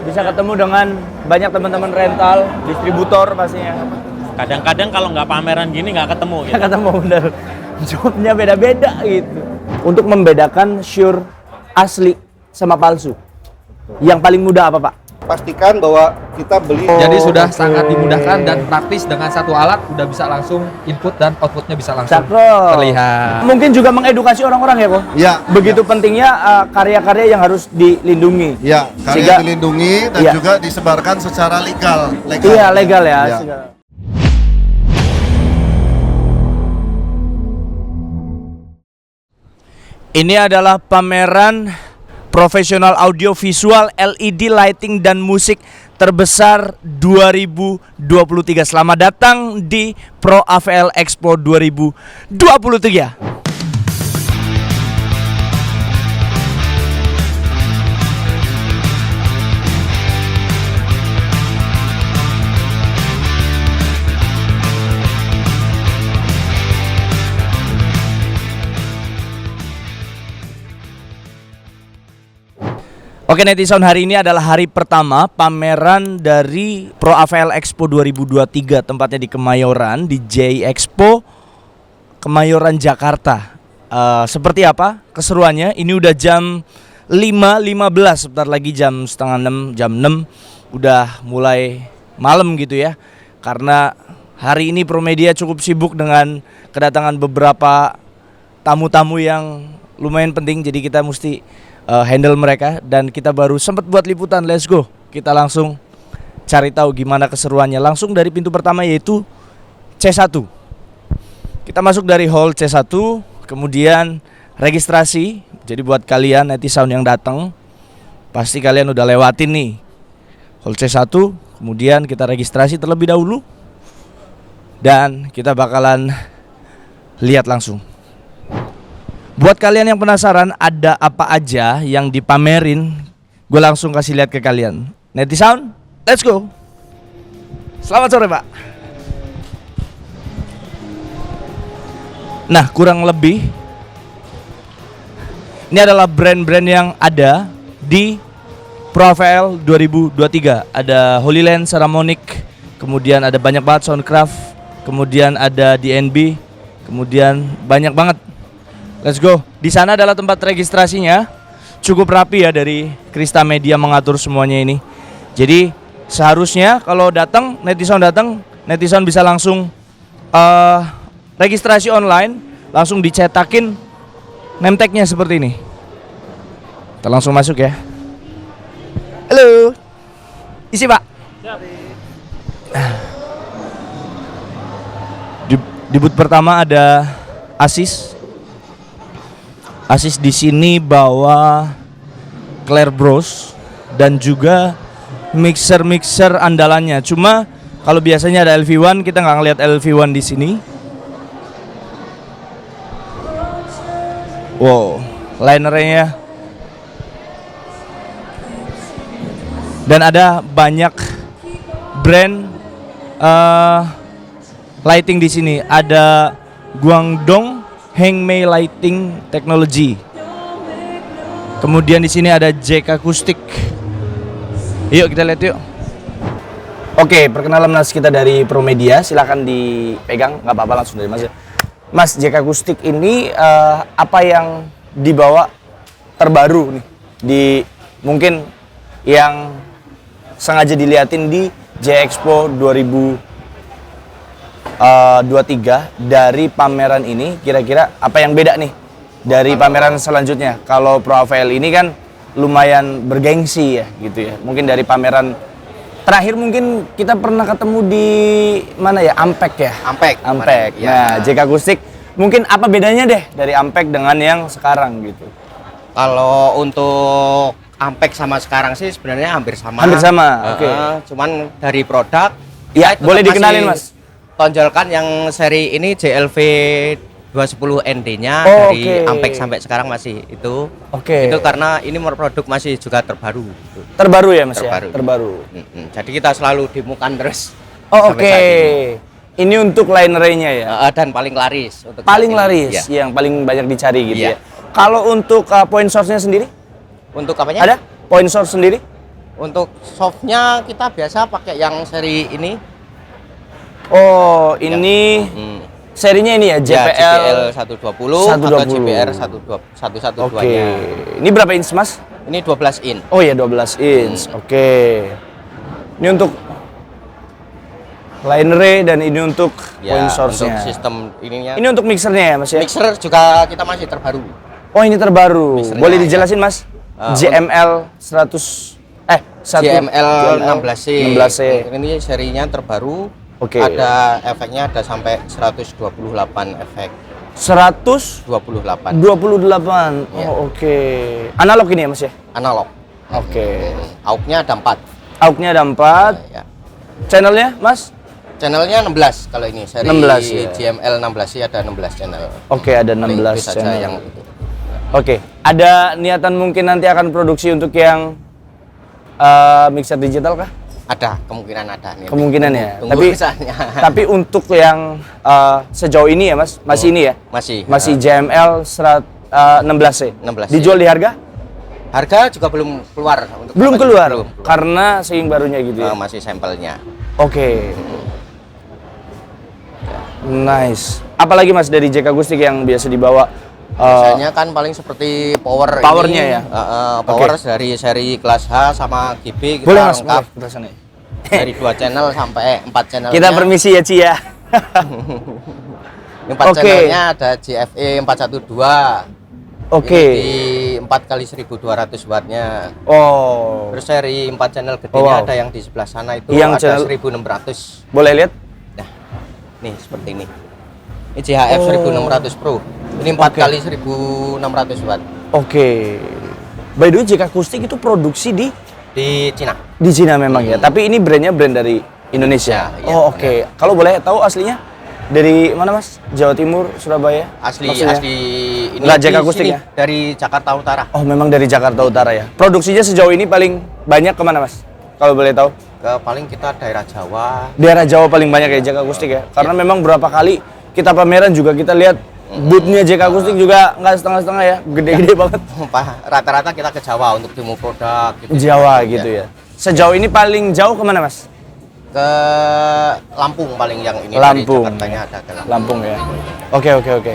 bisa ketemu dengan banyak teman-teman rental, distributor pastinya. Kadang-kadang kalau nggak pameran gini nggak ketemu gitu. Nggak ketemu bener. Jobnya beda-beda gitu. Untuk membedakan Shure asli sama palsu, yang paling mudah apa Pak? Pastikan bahwa kita beli. Jadi sudah sangat dimudahkan dan praktis dengan satu alat udah bisa langsung input dan outputnya bisa langsung Cakep. terlihat. Mungkin juga mengedukasi orang-orang ya kok. Ya. Begitu pentingnya karya-karya yang harus dilindungi. Ya, karya Sehingga- dilindungi dan Iya. juga disebarkan secara legal. Iya legal ya. Ya. Ini adalah pameran profesional audio visual LED lighting dan musik terbesar 2023. Selamat datang di Pro AVL Expo 2023. Oke netizen, hari ini adalah hari pertama pameran dari Pro AVL Expo 2023. Tempatnya di Kemayoran, di J Expo Kemayoran Jakarta. Seperti apa keseruannya? Ini udah jam 5.15, sebentar lagi jam setengah 6, jam 6 udah mulai malam gitu ya. Karena hari ini Promedia cukup sibuk dengan kedatangan beberapa tamu-tamu yang lumayan penting, jadi kita mesti handle mereka, dan kita baru sempat buat liputan. Let's go, kita langsung cari tahu gimana keseruannya langsung dari pintu pertama, yaitu C1. Kita masuk dari hall C1, kemudian registrasi. Jadi buat kalian netizen yang datang, pasti kalian udah lewatin nih hall C1, kemudian kita registrasi terlebih dahulu dan kita bakalan lihat langsung. Buat kalian yang penasaran ada apa aja yang dipamerin, gue langsung kasih lihat ke kalian. Netizen, let's go. Selamat sore Pak. Nah, kurang lebih ini adalah brand-brand yang ada di Pro AVL 2023. Ada Holy Land, Saramonic, kemudian ada banyak banget Soundcraft, kemudian ada DNB, kemudian banyak banget. Let's go. Di sana adalah tempat registrasinya. Cukup rapi ya, dari Krista Media mengatur semuanya ini. Jadi seharusnya kalau netizen bisa langsung registrasi online, langsung dicetakin name tag-nya seperti ini. Kita langsung masuk ya. Halo. Isi Pak. Di booth pertama ada Asis. Asis di sini bawa Claire Bros dan juga mixer andalannya. Cuma kalau biasanya ada LV1, kita nggak ngeliat LV1 di sini. Wow, linernya. Dan ada banyak brand lighting di sini. Ada Guangdong Hengmei Lighting Technology. Kemudian di sini ada JK Acoustic. Yuk kita lihat yuk. Oke, perkenalan Mas kita dari Promedia. Silakan dipegang, nggak apa-apa, langsung dari Mas. Mas, JK Acoustic ini apa yang dibawa terbaru nih di mungkin yang sengaja diliatin di J Expo 2023 dari pameran ini, kira-kira apa yang beda nih dari pameran selanjutnya? Kalau Pro AVL ini kan lumayan bergengsi ya gitu ya. Mungkin dari pameran terakhir mungkin kita pernah ketemu di mana ya? Ampek ya? Ampek. Ya. Nah, JK Acoustic mungkin apa bedanya deh dari Ampek dengan yang sekarang gitu? Kalau untuk Ampek sama sekarang sih sebenarnya hampir sama. Hampir sama, oke. Cuman dari produk Ya, tetap boleh dikenalin masih Mas. Tonjolkan yang seri ini JLV 210 ND-nya dari oke. Ampek sampai sekarang masih itu. Oke. Itu karena ini produk masih juga terbaru. Terbaru ya Mas Terbaru. ya? Terbaru. Jadi kita selalu dimukan terus. Oh, sampai oke. saat ini. Ini untuk linernya ya? Dan paling laris untuk Paling saat ini. laris, Ya. yang paling banyak dicari gitu Iya. ya. Kalau untuk point source-nya sendiri? Untuk apanya? Ada? Point source sendiri? Untuk softnya kita biasa pakai yang seri ini. Oh, ini Hmm. serinya ini ya, JPL 120 atau JBR 112 Oke. nya. Ini berapa inch, Mas? Ini 12 in. Oh ya, 12 inch. Oke. Ini untuk line array dan ini untuk point Untuk source-nya. sistem ininya. Ini untuk mixernya ya, Mas ya? Mixer juga kita masih terbaru. Oh, ini terbaru. Mixernya, Boleh dijelasin, Mas? JML 1 JML 16C. 16C. Ini serinya terbaru. Oke. Ada efeknya ada sampai 128 efek. 128. 28 Ya. Oh, oke. Analog ini ya, Mas ya? analog. Oke. AUX-nya ada 4. AUX-nya ada 4. Ya. Channelnya, Mas? Channelnya 16 kalau ini seri 16 ya. JML 16C ada 16 channel. Oke, ada Paling 16 itu saja channel. yang itu. Oke, ada niatan mungkin nanti akan produksi untuk yang mixer digital kah? Ada kemungkinan ada nih. Kemungkinan ya. Tunggu Tapi misalnya. tapi untuk yang sejauh ini ya, Mas, masih ini ya? Masih JML 16C. 16C. Dijual di harga? Harga juga belum keluar untuk Belum apa- keluar. belum. Karena seing barunya gitu ya. Masih sampelnya. Oke. Nice. Apalagi Mas dari JK Gustik yang biasa dibawa? Biasanya kan paling seperti Powernya ini, ya? power dari seri kelas H sama GB kita Boleh Mas, lengkap boleh kita sana ya. dari 2 channel sampai 4 channel. Kita permisi ya Ci ya. 4 Oke. channelnya ada GFE 412. Oke. Ini di 4 kali 1200 wattnya. Oh. Terus seri 4 channel gedenya Oh, wow. ada yang di sebelah sana itu Yang ada channel- 1600. Boleh lihat? Nah, nih seperti ini. Ini CHF 1600 Pro. Ini 4 Oke. kali 1600 watt Oke. By the way, JK Gustik itu produksi di Cina. Cina memang ya. Tapi ini brandnya brand dari Indonesia. Iya, Oh, oke. Kalau boleh tahu aslinya dari mana Mas? Jawa Timur, Surabaya? Asli Maksudnya? ini Nggak di JK Gustik sini, ya? dari Jakarta Utara. Oh, memang dari Jakarta Utara ya. Produksinya sejauh ini paling banyak kemana Mas? Kalau boleh tahu? Paling kita daerah Jawa. Daerah Jawa paling banyak ya JK Gustik ya. Karena memang berapa kali kita pameran juga kita lihat boothnya JK Gustik juga nggak setengah-setengah ya, gede-gede banget. Rata-rata kita ke Jawa untuk demo produk gitu. Jawa gitu ya. Sejauh ini paling jauh kemana Mas? Ke Lampung paling yang ini Lampung. dari Jakartanya ada ke Lampung. Lampung ya. Oke.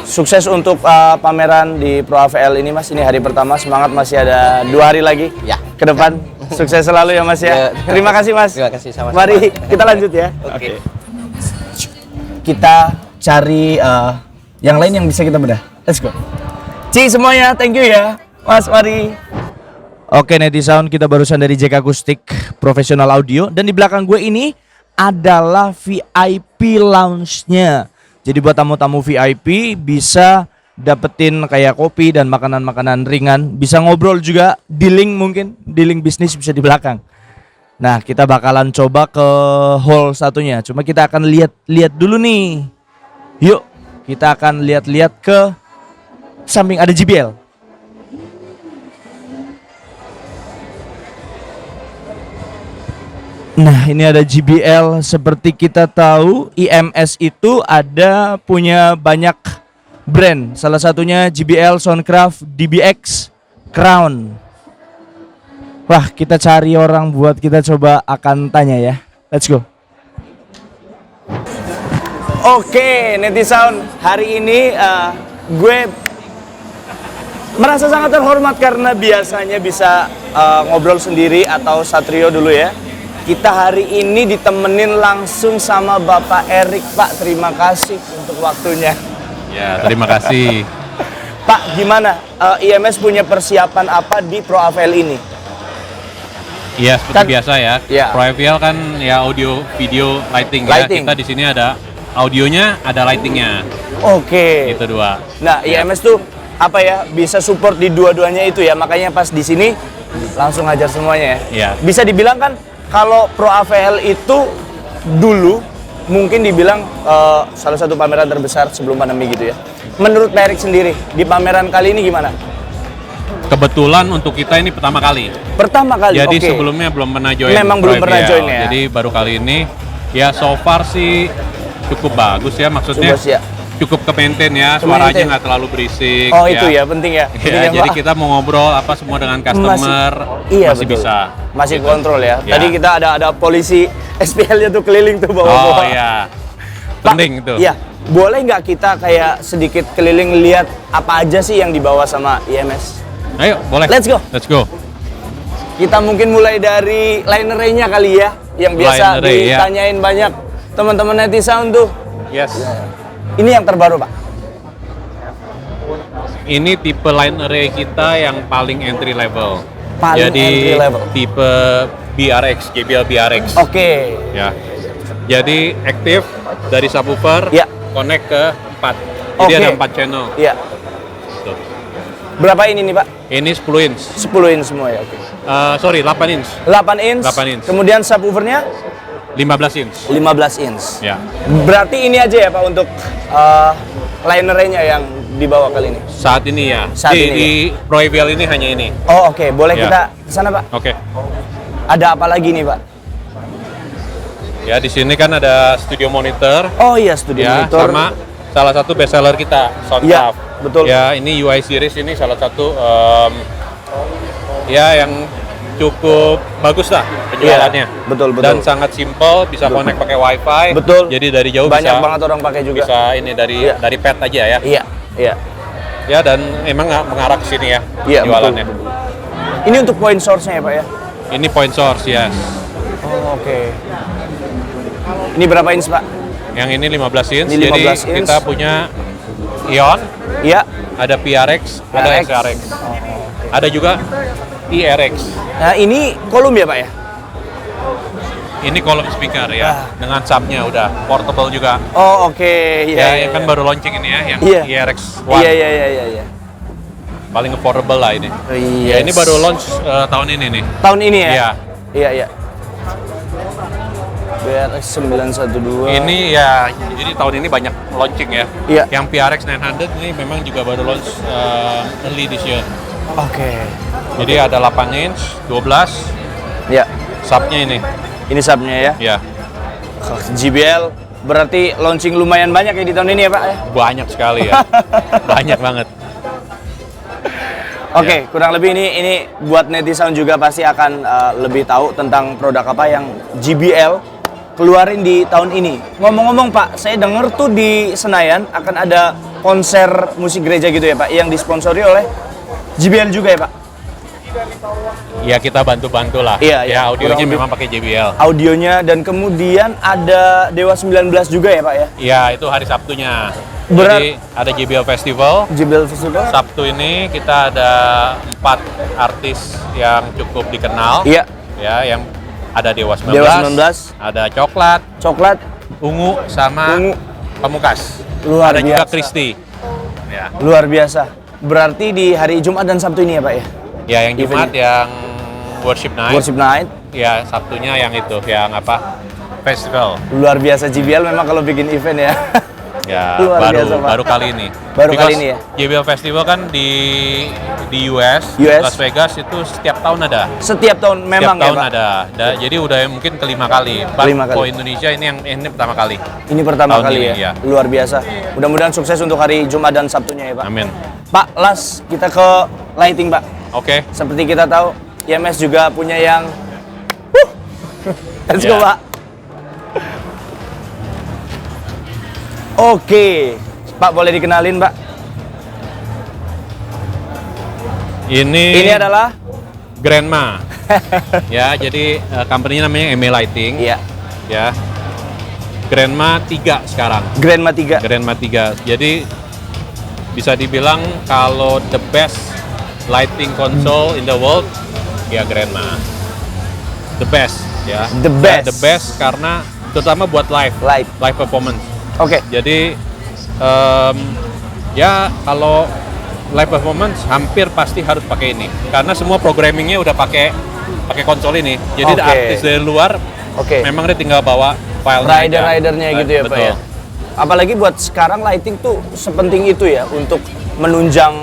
Sukses untuk pameran di Pro AVL ini Mas. Ini hari pertama, semangat, masih ada 2 hari lagi Ya. ke depan. Sukses selalu ya Mas ya. Ya. Terima kasih Mas. Terima kasih sama-sama. Mari kita lanjut ya. Oke. Kita cari yang lain yang bisa kita bedah. Let's go. Ci semuanya, thank you ya. Mas, mari. Oke, netizen, kita barusan dari JK Gustik Professional Audio dan di belakang gue ini adalah VIP lounge-nya. Jadi buat tamu-tamu VIP bisa dapetin kayak kopi dan makanan-makanan ringan, bisa ngobrol juga, dealing mungkin, dealing bisnis bisa di belakang. Nah, kita bakalan coba ke hall satunya. Cuma kita akan lihat dulu nih. Yuk, kita akan lihat-lihat ke samping ada JBL. Nah, ini ada JBL. Seperti kita tahu, IMS itu ada punya banyak brand. Salah satunya JBL, Soundcraft, DBX, Crown. Wah, kita cari orang buat kita coba akan tanya ya. Let's go. Oke, netizen, hari ini gue merasa sangat terhormat karena biasanya bisa ngobrol sendiri atau Satrio dulu ya. Kita hari ini ditemenin langsung sama Bapak Erik. Pak, terima kasih untuk waktunya. Ya, terima kasih. Pak, gimana? IMS punya persiapan apa di Pro AVL ini? Iya, seperti Kan- biasa ya. Iya. Pro AVL kan ya audio, video, lighting, Lighting. ya. Kita di sini ada audionya, ada lightingnya. Oke. Itu 2. Nah, IMS tuh apa ya? Bisa support di dua-duanya itu ya. Makanya pas di sini langsung ajar semuanya ya. Iya. Bisa dibilang kan kalau Pro AVL itu dulu mungkin dibilang salah satu pameran terbesar sebelum pandemi gitu ya. Menurut Pak Erik sendiri di pameran kali ini gimana? Kebetulan untuk kita ini pertama kali. Pertama kali. Jadi oke. sebelumnya belum pernah join. Memang Pro belum pernah AVL. join ya. Jadi baru kali ini ya so far sih cukup bagus ya, maksudnya Coba sih ya. cukup ke maintain ya, Ke suaranya maintain. nggak terlalu berisik. Oh itu ya penting ya. Ya, Penting jadi Pak. kita mau ngobrol apa semua dengan customer Iya, masih betul. bisa. Masih Gitu. kontrol ya. Ya. Tadi kita ada polisi SPL-nya tuh keliling tuh bawa-bawa. Oh iya, Pak, penting itu. Iya, boleh nggak kita kayak sedikit keliling lihat apa aja sih yang dibawa sama IMS? Ayo, boleh. Let's go. Let's go. Kita mungkin mulai dari line array-nya kali ya, yang biasa Line array, ya. ditanyain banyak teman-teman netizen tuh. Yes. Ini yang terbaru Pak. Ini tipe line array kita yang paling entry level. Paling Jadi entry level. tipe BRX, JBL BRX. Oke. Ya. Jadi aktif dari subwoofer, Ya. connect ke 4. Jadi Oke. ada 4 channel. Iya. Tuh. Berapa ini nih Pak? Ini 10 inch. 10 inch semua ya. Oke. Sorry, 8 inch. 8 inch. 8 inch. Kemudian subwoofernya 15 inch. 15 inch. Ya. Berarti ini aja ya Pak untuk line array-nya yang dibawa kali ini. Saat ini ya. Saat ini di Pro EVL ini hanya ini. Oh oke, boleh Ya. kita ke sana Pak. Oke. Ada apa lagi nih Pak? Ya, di sini kan ada studio monitor. Oh iya, studio Ya, monitor. sama salah satu best seller kita, Iya, Soundcraft. betul. Ya, ini UI series ini salah satu ya yang cukup bagus lah penjualannya. Iya, betul, betul. Dan sangat simple, bisa connect pakai WiFi. Betul. Jadi dari jauh Banyak bisa banget orang pakai juga. bisa ini dari Iya. dari pad aja ya. Iya, iya. Ya, dan emang mengarah ke sini ya Iya, penjualannya. betul. Ini untuk point source-nya ya Pak ya? Ini point source ya. Oh, oke. Ini berapa inch Pak? Yang ini 15 inch. Ini 15 Jadi inch. kita punya Ion, Iya. ada PRX, ada PRX. SRX. Ada juga IRX. Nah ini kolom ya Pak ya? Ini column speaker ya, Ah. dengan subnya udah portable juga. Oh oke. Iya, Ya, iya, yang kan iya. baru launching ini ya, yang Iya. IRX One. Iya, iya, iya, iya, iya. Paling affordable lah ini. Yes. Ya, ini baru launch tahun ini nih. Tahun ini ya? Iya. Iya, iya. BRX 912. Ini ya, jadi tahun ini banyak launching ya. Iya. Yang PRX 900 ini memang juga baru launch early this year. Oke. Jadi ada 8 inch, 12, Ya. subnya ini. Ini subnya ya. Ya, JBL berarti launching lumayan banyak ya di tahun ini ya Pak ya? banyak sekali ya. Banyak banget. Oke, kurang lebih ini buat netizen juga pasti akan lebih tahu tentang produk apa yang JBL keluarin di tahun ini. Ngomong-ngomong Pak, saya dengar tuh di Senayan akan ada konser musik gereja gitu ya Pak, yang disponsori oleh JBL juga ya Pak? Ya, kita bantu-bantu lah. Iya, iya. Ya, audionya Kurang lebih. memang pakai JBL. Audionya dan kemudian ada Dewa 19 juga ya Pak ya? Ya, itu hari Sabtunya. Berat- Jadi ada JBL Festival. JBL Festival? Sabtu ini kita ada 4 artis yang cukup dikenal. Iya, Ya, yang ada Dewa 19, Dewa 19, ada Coklat, Coklat, Ungu, sama Ungu. Pamungkas. Luar ada juga biasa. Kristi. Ya. luar biasa. Berarti di hari Jumat dan Sabtu ini ya Pak ya? Ya, yang Jumat Event. yang Worship Night. Worship Night. Ya, Sabtunya yang itu, yang apa? Festival. Luar biasa JBL memang kalau bikin event ya. Ya, Luar biasa, Pak. baru kali ini. Baru Because kali ini ya? JBL Festival kan di US, US. Las Vegas itu setiap tahun ada. Setiap tahun memang Setiap tahun ya Pak? ada. Jadi udah mungkin kelima kali. But Kelima kali. for Indonesia ini pertama kali. Ini pertama Tahun kali ini, ya? iya. Luar biasa. Mudah-mudahan sukses untuk hari Jumat dan Sabtunya ya Pak. Amin. Pak, las kita ke lighting Pak. Oke. Seperti kita tahu, IMS juga punya yang Let's go Ya. Pak. Oke, Pak boleh dikenalin Pak? Ini adalah Grandma. Ya, jadi company-nya namanya MA Lighting. Iya, Ya. Grandma 3 sekarang. Grandma 3. Grandma 3. Jadi bisa dibilang kalau the best lighting console in the world ya Grandma. The best ya. The best. The best karena terutama buat live performance. Oke. Jadi ya kalau live performance hampir pasti harus pakai ini karena semua programmingnya udah pakai konsol ini. Jadi Oke. artis dari luar Oke. memang dia tinggal bawa file Rider-ridernya gitu ya Pak ya. Apalagi buat sekarang lighting tuh sepenting itu ya untuk menunjang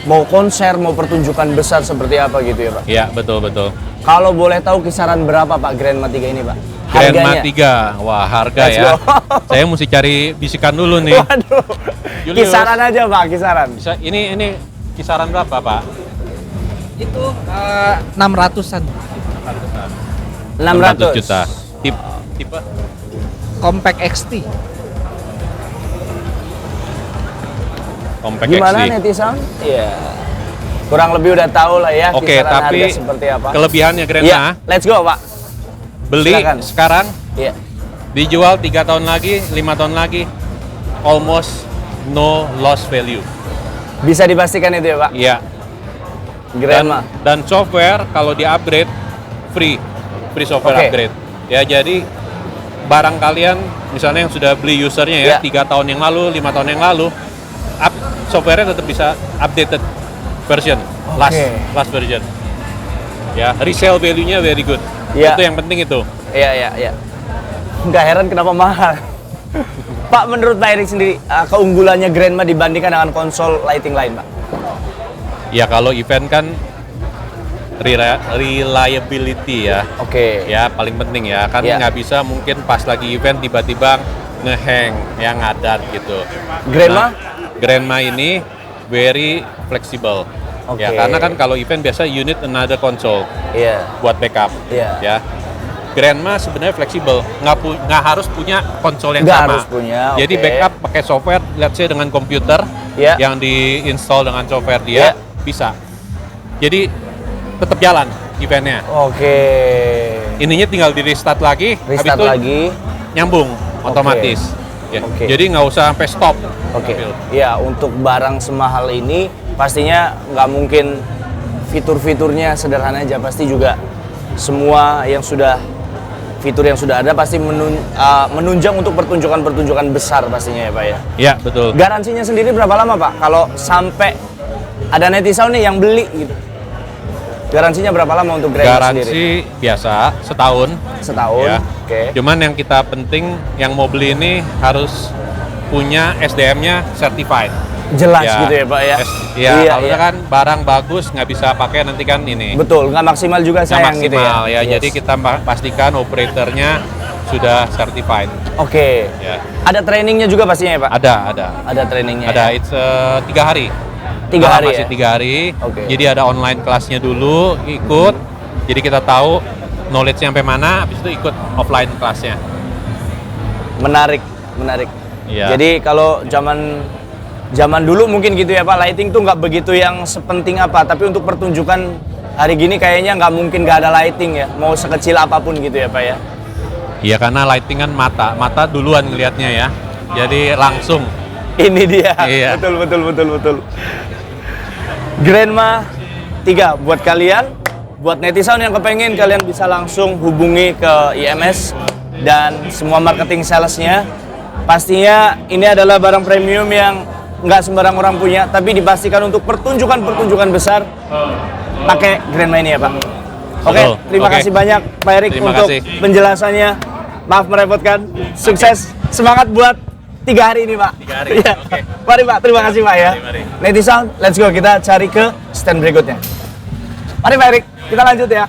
mau konser, mau pertunjukan besar seperti apa gitu ya Pak. Iya, betul. Kalau boleh tahu kisaran berapa Pak Grandma 3 ini Pak? Grandma Harganya? 3. Wah, harga Let's ya. go. Saya mesti cari bisikan dulu nih. Waduh. Julius. Kisaran aja Pak, kisaran. Bisa ini kisaran berapa, Pak? Itu 600-an. 600 juta. Tipe Compact XT. Compact Gimana XT. netizen? Iya. Kurang lebih udah tahu lah ya Oke, kisaran tapi harga seperti apa. kelebihannya Grandma, Iya, let's go Pak. beli silakan. sekarang, Iya. dijual 3 tahun lagi, 5 tahun lagi, almost no loss value. Bisa dipastikan itu ya Pak? Iya. Grandma. Dan software kalau di upgrade free software Oke. upgrade. Ya, jadi barang kalian misalnya yang sudah beli usernya ya Iya. 3 tahun yang lalu, 5 tahun yang lalu, softwarenya tetap bisa updated version, last version. Ya, resale value-nya very good. Iya. Itu yang penting itu. Iya. Nggak heran kenapa mahal. Pak, menurut Pak Erik sendiri, keunggulannya Grandma dibandingkan dengan konsol lighting lain, Pak? Ya kalau event kan reliability ya. Oke. Ya paling penting ya, kan Iya. nggak bisa mungkin pas lagi event tiba-tiba ngehang yang ngadat gitu. Grandma? Nah, Grandma ini very flexible. Oke. Ya karena kan kalau event biasa you need another console Iya. buat backup. Iya. Ya. Grandma sebenarnya fleksibel, nggak harus punya konsol yang Nggak sama. harus punya, Jadi oke. backup pakai software, let's say dengan komputer Iya. yang diinstal dengan software Iya. dia bisa. Jadi tetap jalan eventnya. Oke. Ininya tinggal di restart lagi, habis Restart itu lagi. nyambung otomatis. Ya. Oke. Jadi nggak usah sampai stop. Oke. Ya, untuk barang semahal ini pastinya nggak mungkin fitur-fiturnya sederhana aja. Pasti juga semua yang sudah fitur yang sudah ada pasti menunjang untuk pertunjukan-pertunjukan besar pastinya ya Pak ya. Ya betul. Garansinya sendiri berapa lama Pak? Kalau sampai ada netizen nih yang beli gitu. Garansinya berapa lama untuk Grandma sendiri? Garansi biasa setahun. Setahun. Ya. Oke. Cuman yang kita penting yang mau beli ini harus punya SDM-nya certified. Jelas gitu ya Pak ya. Iya, Iya, kalau iya. kan barang bagus nggak bisa pakai nanti kan ini. Betul, nggak maksimal juga Nggak sayang gitu ya. maksimal ya. Yes. Jadi kita pastikan operatornya sudah certified. Oke. Ya. Ada trainingnya juga pastinya ya Pak? Ada. Ada trainingnya. Ada, ya? it's 3 hari. 3 hari Masih ya? 3 hari. Oke. Jadi ada online kelasnya dulu, ikut. Jadi kita tahu knowledge-nya sampai mana, habis itu ikut offline kelasnya. Menarik. Iya. Jadi kalau zaman dulu mungkin gitu ya Pak, lighting tuh nggak begitu yang sepenting apa. Tapi untuk pertunjukan hari gini kayaknya nggak mungkin nggak ada lighting ya. Mau sekecil apapun gitu ya Pak ya. Iya, karena lighting kan mata duluan ngelihatnya ya. Jadi langsung. Ini dia. Iya. Betul. Grandma 3 buat kalian, buat netizen yang kepengen kalian bisa langsung hubungi ke IMS dan semua marketing salesnya. Pastinya ini adalah barang premium yang nggak sembarang orang punya, tapi dipastikan untuk pertunjukan besar pakai Grandma ini ya Pak. Oke, Betul. terima Oke. kasih banyak Pak Erik Terima untuk kasih. penjelasannya. Maaf merepotkan. Sukses, semangat buat 3 hari ini Pak. 3 hari, Iya. oke. Mari Pak, terima kasih Pak ya. Mari. Netizen, let's go, kita cari ke stand berikutnya. Mari Pak Erik, kita lanjut ya.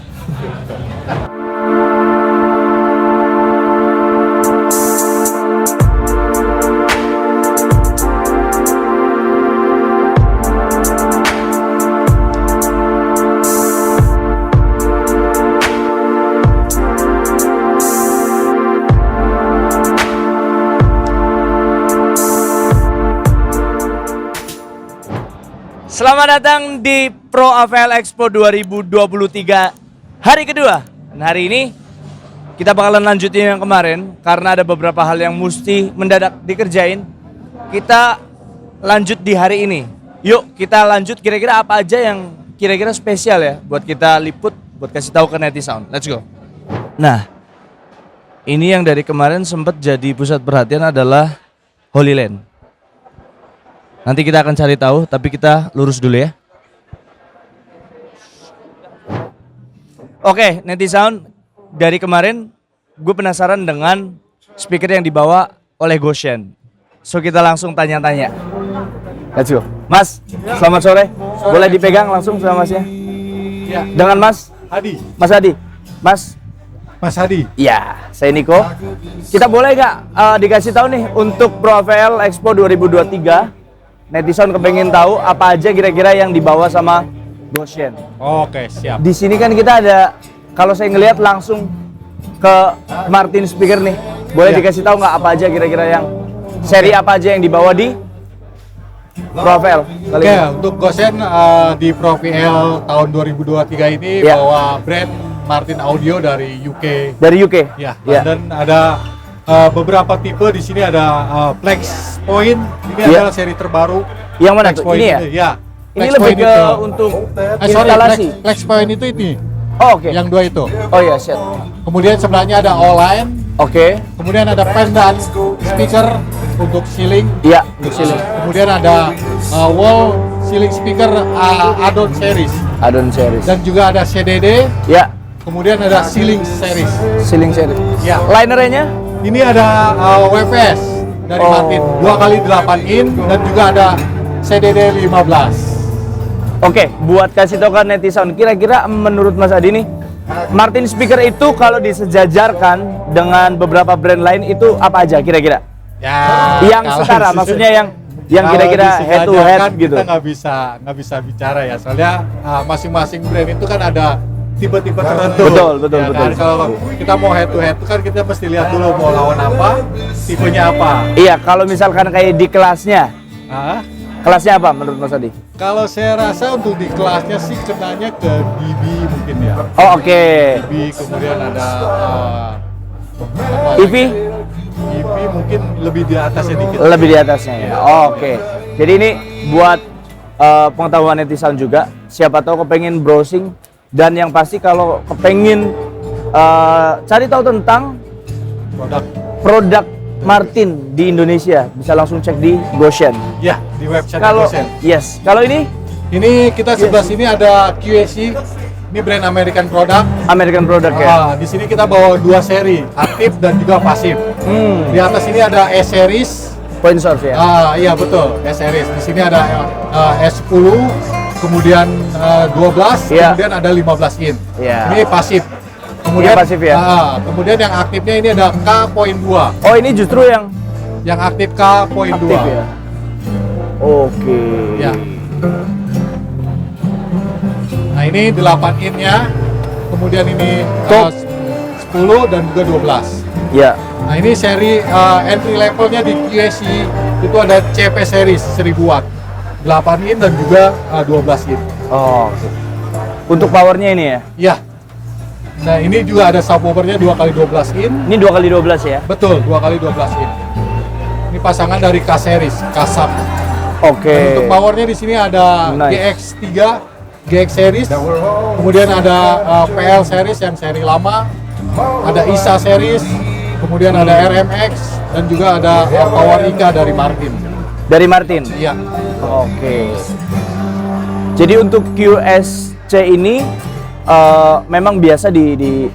Selamat datang di Pro AVL Expo 2023 hari kedua. Dan hari ini kita bakalan lanjutin yang kemarin karena ada beberapa hal yang mesti mendadak dikerjain. Kita lanjut di hari ini. Yuk kita lanjut, kira-kira apa aja yang kira-kira spesial ya buat kita liput, buat kasih tahu ke netizen. Let's go. Nah, ini yang dari kemarin sempat jadi pusat perhatian adalah Holy Land. Nanti kita akan cari tahu, tapi kita lurus dulu ya. Oke, netizen, dari kemarin gue penasaran dengan speaker yang dibawa oleh Goshen. So kita langsung tanya-tanya. Let's go. Mas, selamat sore. Boleh dipegang langsung sama masnya? Dengan Mas Hadi. Mas Hadi. Mas, Mas Hadi. Ya, saya Niko. Kita boleh nggak dikasih tahu nih untuk Pro AVL Expo 2023, netizen kepengen tahu apa aja kira-kira yang dibawa sama Goshen. Oke, siap. Di sini kan kita ada, kalau saya ngelihat langsung ke Martin Speaker nih. Boleh Ya. dikasih tahu nggak apa aja kira-kira yang seri apa aja yang dibawa di Pro AVL kali Oke, ini? untuk Goshen di Pro VL tahun 2023 ini Ya. bawa brand Martin Audio dari UK. Dari UK. Ya, Ya. dan ada beberapa tipe di sini ada Flex Point. Ini Ya. adalah seri terbaru. Yang mana Flex tuh? Point Ini ya? Ya. Ini Flex lebih Point ke itu. untuk Sorry, instalasi. Flex Point itu ini. Oh, oke. Yang dua itu. Oh iya, shit. Kemudian sebelahnya ada all-line. Oke. Kemudian ada pendant speaker untuk ceiling. Iya, untuk sini. Kemudian ada wall ceiling speaker add-on series. Add-on series. Dan juga ada CDD. Ya, Kemudian ada ceiling series. ceiling series. Ya. Linernya? Ini ada WPS dari Oh. Martin 2x8 in dan juga ada CDD 15. Oke, buat kasih tau ke netizen, kira-kira menurut Mas Adi nih, Martin Speaker itu kalau disejajarkan dengan beberapa brand lain itu apa aja kira-kira? Ya. Yang kalau setara, dise- maksudnya yang kalau kira-kira head to head disejajarkan gitu. Kita nggak bisa bicara ya, soalnya masing-masing brand itu kan ada tipe-tipe tertentu. Betul, betul, Ya betul. kan? Kalau kita mau head to head itu kan kita mesti lihat dulu mau lawan apa, tipenya apa. Iya, kalau misalkan kayak di kelasnya, Ah, kelasnya apa menurut Mas Adi? kalau saya rasa untuk di kelasnya sih kenanya ke BB mungkin ya. Oh, oke. BB kemudian ada EV EV mungkin lebih di atasnya dikit. lebih di atasnya ya. Oh, oke. Jadi ini buat pengetahuan netizen juga, siapa tahu kepengen browsing dan yang pasti kalau kepengen cari tahu tentang Produk. produk Martin di Indonesia bisa langsung cek di Goshen. Ya, di website Kalau Goshen. yes, kalau ini Ini kita sebelah sini ada QSC. Ini brand American product. American product ya. Di sini kita bawa dua seri, aktif dan juga pasif. Di atas ini ada S series. Point source ya. Iya betul, S series. Di sini ada S10, kemudian 12, Iya. kemudian ada 15 in. Iya. Ini pasif. Kemudian Ini pasif ya? kemudian yang aktifnya ini ada K.2. Oh, ini justru yang Yang aktif K.2. aktif ya. Oke. Ya. Nah ini 8 in-nya, kemudian ini Top. 10 dan juga 12. Ya. Nah ini seri entry levelnya di QSC itu ada CP series 1000 watt, 8 in dan juga 12 in. Oh. Oke. Untuk powernya ini ya. Ya. Nah ini juga ada subwoofernya 2x12 in. Ini 2x12 ya. Betul, 2x12 in. Ini pasangan dari K series, K-Sub. Oke. Untuk powernya di sini ada Nice. GX3, GX series, kemudian ada PL series yang seri lama, ada ISA series, kemudian ada RMX dan juga ada Power IKA dari Martin. Dari Martin. Iya. Oke. Jadi untuk QSC ini memang biasa di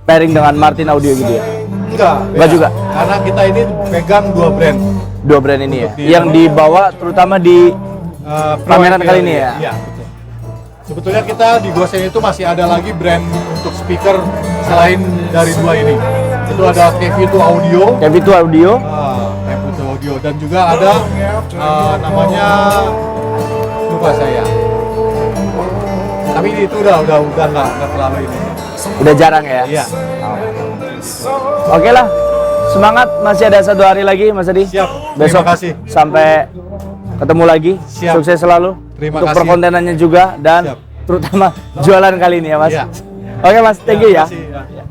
pairing dengan Martin Audio gitu ya. Enggak Enggak juga. Karena kita ini pegang dua brand. Dua brand ini ya. Untuk di- Yang dibawa terutama di pameran Pro kali IPL ini ya. Iya, betul. Sebetulnya kita di Goshen itu masih ada lagi brand untuk speaker selain dari dua ini. Itu ada KV2 Audio, KV2 Audio. KV2 Audio dan juga ada namanya lupa saya. Tapi itu udah nggak terlalu ini. Udah jarang ya. Iya. Oke lah. Semangat, masih ada 1 hari lagi Mas Adi. Siap. Besok Terima kasih. sampai ketemu lagi. Siap. Sukses selalu. Terima untuk kasih. perkontenannya juga dan Siap. terutama jualan kali ini ya Mas. Iya. Oke Mas, thank you ya. Terima kasih, ya.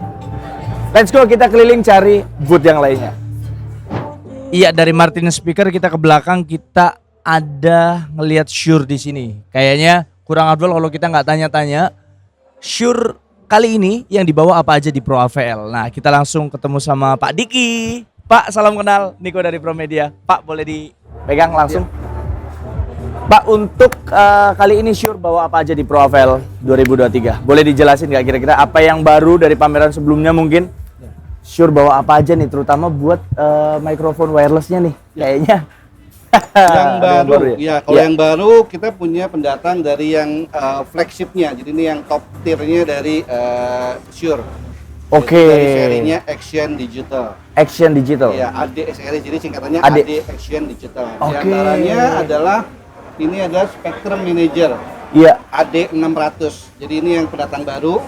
Let's go, kita keliling cari booth yang lainnya. Iya, dari Martin Speaker kita ke belakang, kita ada ngelihat Shure di sini. Kayaknya kurang afdol kalau kita nggak tanya-tanya. Shure kali ini yang dibawa apa aja di Pro AVL. Nah, kita langsung ketemu sama Pak Diki. Pak, salam kenal. Niko dari Pro Media. Pak, boleh dipegang langsung? Pak, untuk kali ini Shure bawa apa aja di Pro AVL 2023? Boleh dijelasin nggak kira-kira apa yang baru dari pameran sebelumnya mungkin? Shure bawa apa aja nih, terutama buat mikrofon wirelessnya nih, kayaknya. Yang Ada baru, ya? kalau yang baru kita punya pendatang dari yang flagshipnya, jadi ini yang top tiernya dari Shure. Oke. Jadi dari serinya Action Digital. Action Digital. Iya, AD series, jadi singkatannya AD. AD Action Digital. Di Oke. antaranya adalah ini adalah Spectrum Manager Iya. AD600. Jadi ini yang pendatang baru,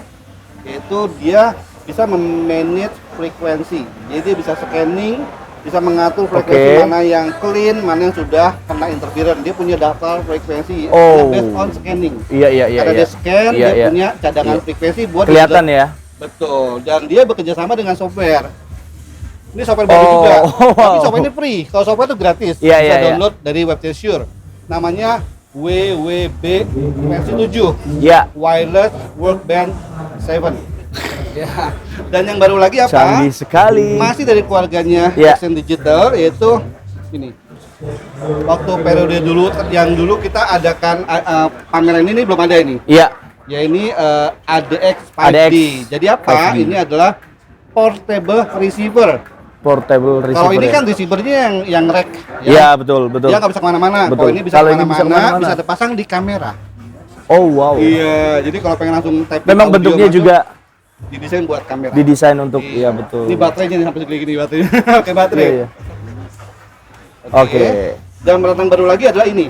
yaitu dia bisa memanage frekuensi. Jadi dia bisa scanning, bisa mengatur frekuensi Oke. mana yang clean, mana yang sudah kena interference. Dia punya daftar frekuensi Oh. based on scanning. Iya, iya, iya. Karena Iya. dia scan, Iya, dia iya. punya cadangan Iya. frekuensi buat Kelihatan dia- ya. Betul. Dan dia bekerja sama dengan software. Ini software baru Oh, juga. wow. Tapi software ini free. Kalau software itu gratis. Iya, Bisa iya, iya. download dari website Shure. Namanya WWB versi 7. Iya. Wireless Workbench 7. Ya. Dan yang baru lagi apa? Canggih sekali. Masih dari keluarganya Iya. Action Digital, yaitu ini. Waktu periode dulu yang dulu kita adakan pameran ini belum ada ini. Iya. Ya ini ADX 5D. ADX Jadi apa? 5D. Ini adalah portable receiver. Portable receiver. Kalau ini ya. kan receivernya yang rack. Iya, betul, betul. Dia nggak bisa kemana-mana. Betul. Kalau ini bisa Kalau ini bisa kemana-mana, kemana-mana. bisa dipasang di kamera. Oh, wow. Iya. Jadi kalau pengen langsung type Memang audio bentuknya masuk, juga didesain buat kamera. didesain untuk iya betul. Ini baterainya nih, sampai segini gini baterainya. Oke, baterai. Iya, iya. Oke. Dan pendatang baru lagi adalah ini.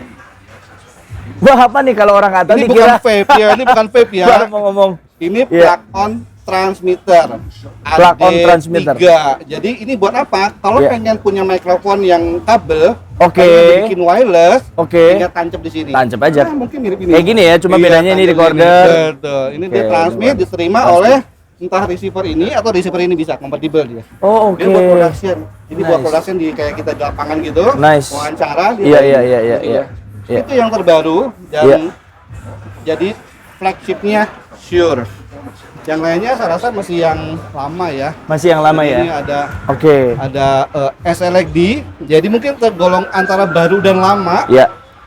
Wah, apa nih kalau orang kata Ini nih bukan kira vape ya, ini bukan vape ya. baru mau ngomong. Ini Iya. plug-on transmitter. Plug-on AD3. transmitter. Jadi ini buat apa? Kalau Iya. pengen punya mikrofon yang kabel, Oke. pengen bikin wireless, Oke. tinggal tancap di sini. Tancap aja. Nah, mungkin mirip ini. Kayak gini ya, cuma bedanya ini tancap recorder. Betul. Ini dia Oke, transmit, ini diterima transmit. oleh entah receiver ini atau receiver ini bisa kompatibel dia. Oh, oke. Dia buat production. Jadi buat Nice. production di kayak kita di lapangan gitu. Nice. Wawancara dia. Iya, kayak iya, gitu. iya, iya, Gitu iya. ya. Iya. Itu yang terbaru dan Iya. jadi flagshipnya Shure. Yang lainnya saya rasa masih yang lama ya. Masih yang lama Jadi Ini ya. ada Oke. SLXD. Jadi mungkin tergolong antara baru dan lama, Ya.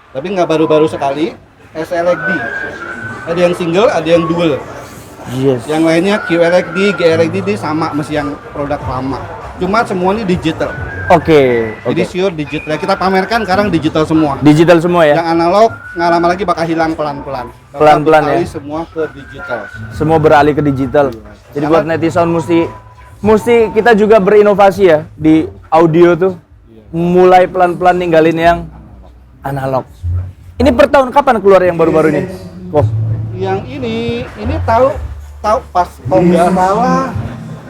tapi nggak baru-baru sekali. SLXD. Ada yang single, ada yang dual. Yes. Yang lainnya QLXD, GLXD ini sama, masih yang produk lama. Cuma semua ini digital. Oke. Jadi Oke. Shure digital. Kita pamerkan sekarang digital semua. Digital semua ya. Yang analog nggak lama lagi bakal hilang pelan-pelan. Bakal Pelan-pelan beralih ya. Semua ke digital. Semua beralih ke digital. Jadi Jangan- buat netizen mesti kita juga berinovasi ya di audio tuh. Mulai pelan-pelan ninggalin yang analog. Ini per tahun kapan keluar yang baru-baru ini? Oh, Yang ini tahu pas kalau nggak salah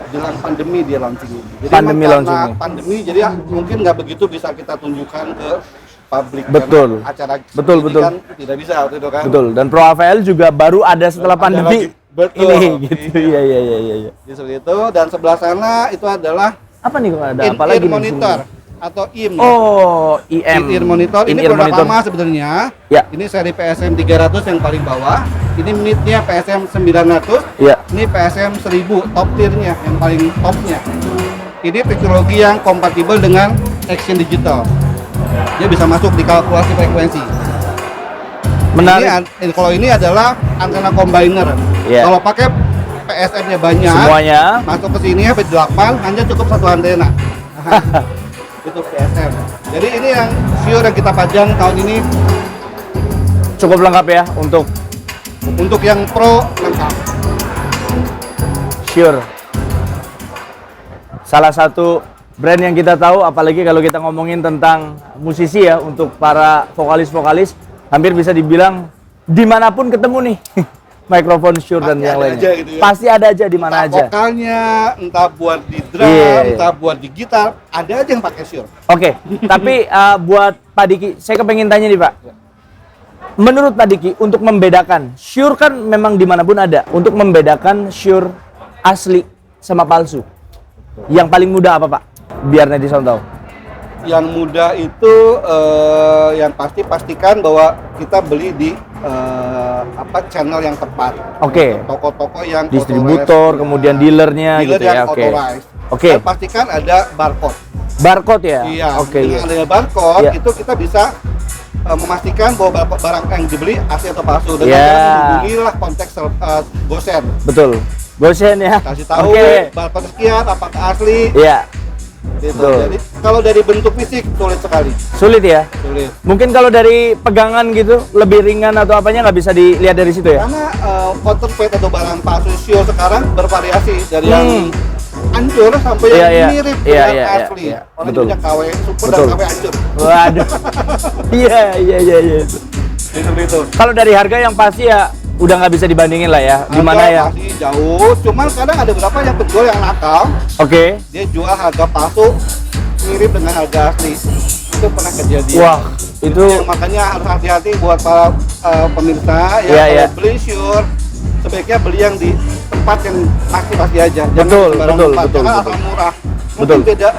jelang pandemi dia launching ini. Jadi Pandemi emang karena launchingnya. Pandemi jadi ya mungkin nggak begitu bisa kita tunjukkan ke publik. Betul. Karena acara Betul, ini betul. kan tidak bisa waktu itu kan. betul. Dan Pro AVL juga baru ada setelah Ada pandemi. lagi. Betul. Ini gitu. Iya, iya, iya, iya. Iya. Jadi seperti itu dan sebelah sana itu adalah Apa nih kalau ada apa in-ear lagi nih di monitor sini? atau IM. Oh, IM. In-ear monitor ini In-ear produk monitor. lama sebenarnya. Ya. Ini seri PSM 300 yang paling bawah. Ini mid-nya PSM 900. Ya. Ini PSM 1000 top tier-nya yang paling topnya. Ini teknologi yang kompatibel dengan Action Digital. Dia bisa masuk di kalkulasi frekuensi. Menarik. Kalau ini adalah antena combiner. Iya. Kalau pakai PSM-nya banyak, Semuanya. masuk ke sini P8 hanya cukup satu antena. Itu PSM. Jadi ini yang Shure yang kita pajang tahun ini Cukup lengkap ya untuk yang pro lengkap. Shure. Salah satu brand yang kita tahu, apalagi kalau kita ngomongin tentang musisi ya, untuk para vokalis-vokalis, hampir bisa dibilang dimanapun ketemu nih mikrofon Shure dan Pasti yang ada lainnya. aja gitu ya. Pasti ada aja di mana Entah aja. vokalnya, entah buat di drum, Iya. entah buat di gitar, ada aja yang pakai Shure. Oke, tapi buat Pak Diki, saya kepengen tanya nih Pak. Menurut Pak Diki, untuk membedakan, Shure kan memang dimanapun ada. Untuk membedakan Shure asli sama palsu, yang paling mudah apa Pak? Biar netizen tahu. Yang mudah itu yang pasti pastikan bahwa kita beli di channel yang tepat. Oke. Toko-toko yang Distributor, authorized. kemudian dealernya Dealer gitu ya. yang Oke. authorized. Oke. Dan pastikan ada barcode. Barcode ya. Iya. Oke. Dengan Iya. adanya barcode Iya. itu kita bisa memastikan bahwa barang yang dibeli asli atau palsu. Dan Iya. hubungilah konteks Gosen. Betul. Gosen ya. Kasih tahu Oke. barcode sekian apakah asli. Iya. Gitu. Betul. Jadi kalau dari bentuk fisik sulit sekali. Sulit ya. Sulit. Mungkin kalau dari pegangan gitu lebih ringan atau apanya nggak bisa dilihat dari situ ya. Karena counterfeit atau barang palsu Shure sekarang bervariasi dari yang hancur sampai Iya, yang iya. mirip Iya, dengan iya, asli. iya. Orang Betul. punya KW super Betul. dan KW hancur. Waduh. Iya. Gitu. Kalau dari harga yang pasti ya udah nggak bisa dibandingin lah ya. Gimana Harga ya? Masih jauh, cuman kadang ada beberapa yang penjual yang nakal, Oke. dia jual harga palsu mirip dengan harga asli. Itu pernah kejadian. Wah, itu Yang makanya harus hati-hati buat para pemirsa ya, Iya, kalau iya. beli Shure sebaiknya beli yang di tempat yang pasti aja. Jangan Betul, sembarang betul, tempat. betul, Jangan betul. asal murah. Betul. Mungkin beda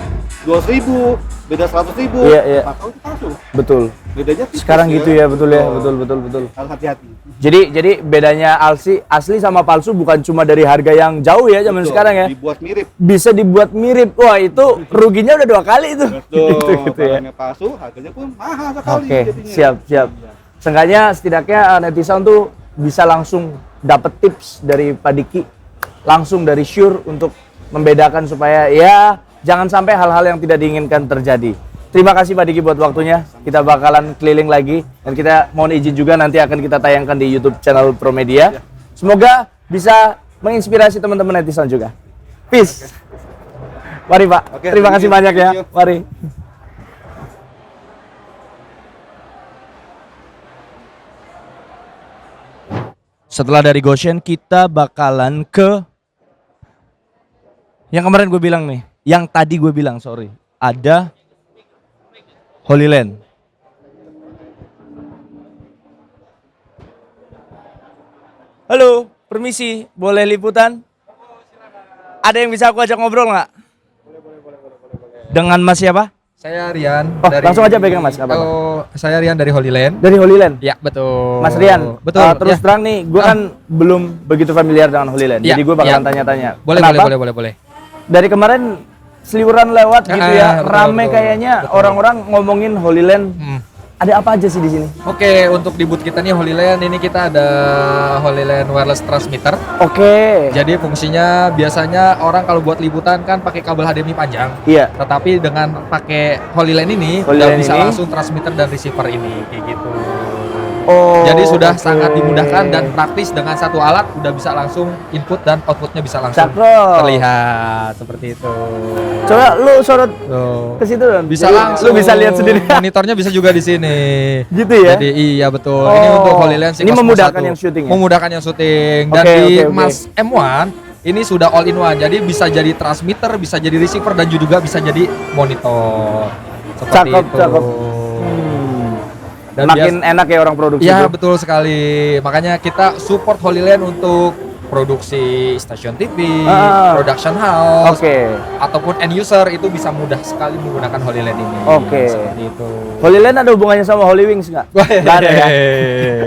200.000, beda 100.000. Iya, iya. Maka itu palsu. betul. Bedanya tipis, Sekarang gitu ya, betul ya, Betul. betul. Harus hati-hati. Jadi bedanya asli sama palsu bukan cuma dari harga yang jauh ya zaman Betul, sekarang ya. Dibuat mirip. Bisa dibuat mirip. Wah, itu ruginya udah 2 kali itu. Betul. gitu ya. Barangnya palsu, harganya pun mahal sekali. Oke, jadinya. siap. Seenggaknya setidaknya netizen tuh bisa langsung dapet tips dari Pak Diki, langsung dari Shure untuk membedakan supaya ya jangan sampai hal-hal yang tidak diinginkan terjadi. Terima kasih Pak Diki buat waktunya. Kita bakalan keliling lagi dan kita mohon izin juga nanti akan kita tayangkan di YouTube channel Promedia. Semoga bisa menginspirasi teman-teman netizen juga. Peace. Mari Pak. Oke, Terima thank kasih you. banyak ya. Thank you. Mari. Setelah dari Goshen kita bakalan ke yang kemarin gue bilang nih, yang tadi gue bilang sorry, ada Holy Land. Halo, permisi, boleh liputan? Ada yang bisa aku ajak ngobrol nggak? Dengan Mas siapa? Saya Rian Oh, langsung aja pegang, Mas, nggak apa-apa. Oh, saya Rian dari Holy Land. Dari Holy Land. Ya, betul. Mas Rian, Betul. terus ya. terang nih, gue kan belum begitu familiar dengan Holy Land, Ya, jadi gue bakalan ya. tanya-tanya. Boleh, Kenapa? boleh. Dari kemarin seliweran lewat gitu ya, Betul, rame betul. kayaknya Betul. orang-orang ngomongin Holy Land. Hmm. Ada apa aja sih di sini? Oke, untuk di booth kita nih Holy Land, ini kita ada Holy Land wireless transmitter. Oke. Jadi fungsinya biasanya orang kalau buat liputan kan pakai kabel HDMI panjang. Iya. Tetapi dengan pakai Holy Land ini Holy udah Land bisa ini. langsung transmitter dan receiver ini kayak gitu. Oh. Jadi sudah oke. sangat dimudahkan dan praktis dengan satu alat udah bisa langsung input dan outputnya bisa langsung Cakep. terlihat seperti itu. Coba lu sorot Tuh. ke situ dong. Bisa Jadi langsung. Lu bisa lihat sendiri. Monitornya bisa juga di sini. Gitu ya. Jadi iya betul. Oh. Ini untuk Holy Land Ini Cosmos memudahkan 1. yang syuting ya? Memudahkan yang syuting. Dan Oke, di oke, oke. Mas M1 ini sudah all in one. Jadi bisa jadi transmitter, bisa jadi receiver dan juga bisa jadi monitor. Seperti Cakep, itu. cakep. Dan Makin enak ya orang produksi Ya tuh. betul sekali. Makanya kita support Holy Land untuk produksi stasiun TV, Ah. production house, Oke. ataupun end user itu bisa mudah sekali menggunakan Holy Land ini. Oke. Seperti itu. Holy Land ada hubungannya sama Holy Wings nggak? Nggak ada ya.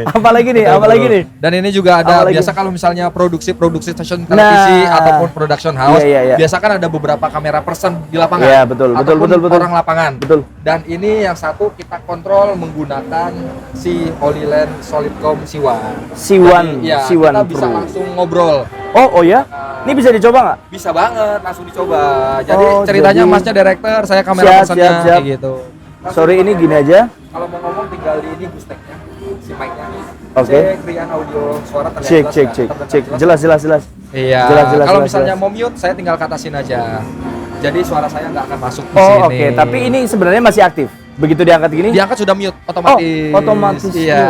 Apalagi nih, Betul, apalagi betul. nih. Dan ini juga ada Apalagi? biasa kalau misalnya produksi stasiun televisi Nah. ataupun production house, Iya, iya. biasa kan ada beberapa kamera person di lapangan. Iya, betul, betul, ataupun betul. orang lapangan. Betul. Dan ini yang satu kita kontrol menggunakan si Holy Land Solidcom C1. C1, Jadi, ya, C1 kita bisa Pro. langsung ngobrol. Oh ya? Ini bisa dicoba nggak? Bisa banget, langsung dicoba. Jadi Oh, ceritanya jadi- masnya director, saya kamera Siap, personnya siap, siap. kayak gitu. Langsung Sorry ini gini aja. Kalau mau ngomong tinggal di ini gusteknya, si mic-nya. Oke. Cek Rian audio suara terlihat Cek, jelas cek, nggak? cek, Terdengar cek. jelas Jelas, jelas. Iya. Jelas, jelas, Kalau jelas, misalnya jelas. mau mute, saya tinggal katasin aja. Jadi suara saya nggak akan masuk di Oh sini. oke, tapi ini sebenarnya masih aktif. Begitu diangkat gini? diangkat sudah mute otomatis. Oh, otomatis Iya.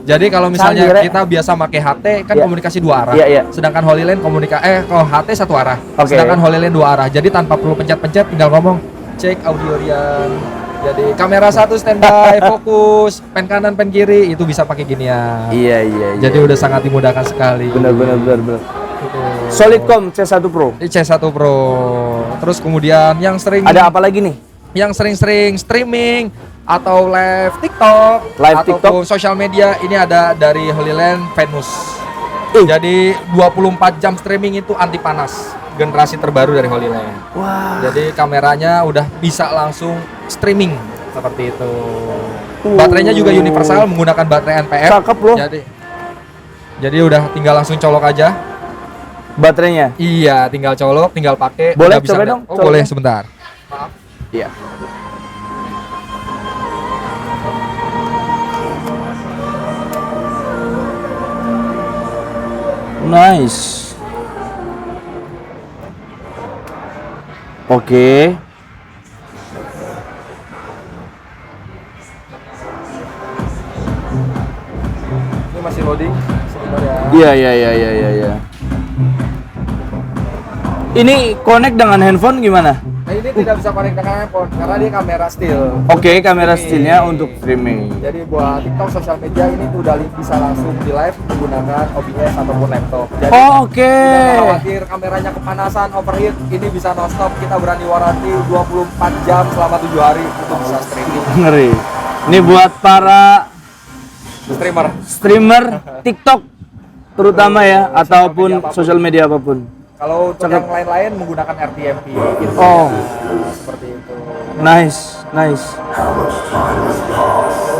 Jadi kalau misalnya Canggih, Re. kita biasa pakai HT kan Iya. komunikasi dua arah. Iya, iya. Sedangkan Holy Land kalau HT satu arah. Oke. Sedangkan Holy Land dua arah. Jadi tanpa perlu pencet-pencet tinggal ngomong cek audio Rian. Jadi kamera satu standby, fokus, pen kanan, pen kiri itu bisa pakai ginian. Iya, iya, iya. Jadi udah sangat dimudahkan sekali. benar, benar. Gitu. Solidcom C1 Pro. C1 Pro. Terus kemudian yang sering Ada apa lagi nih? yang sering-sering streaming atau live TikTok Live ataupun sosial media ini ada dari Holy Land Venus. Jadi 24 jam streaming itu anti panas, generasi terbaru dari Holy Land. Wah. Jadi kameranya udah bisa langsung streaming seperti itu. Baterainya juga universal menggunakan baterai NPF. Cakep loh. Jadi udah tinggal langsung colok aja. Baterainya. Iya, tinggal colok, tinggal pakai. Boleh udah bisa coba lihat. dong, Oh, coloknya. boleh sebentar. Maaf. Iya. Nice. Oke. Ini masih loading sebentar ya. Iya. Ini connect dengan handphone gimana? Nah, ini tidak bisa connect dengan handphone karena dia kamera still. Oke, kamera stillnya untuk streaming. Jadi buat TikTok, sosial media ini tuh udah bisa langsung di live menggunakan OBS ataupun laptop. Jadi Oh, oke. tidak khawatir kameranya kepanasan, overheat, ini bisa non-stop. Kita berani waranti 24 jam selama 7 hari itu bisa streaming. Ngeri. Ini buat para streamer TikTok terutama ya, ataupun sosial media apapun. Kalau untuk Cakep. yang lain-lain menggunakan RTMP gitu. Oh. Seperti itu. Nice.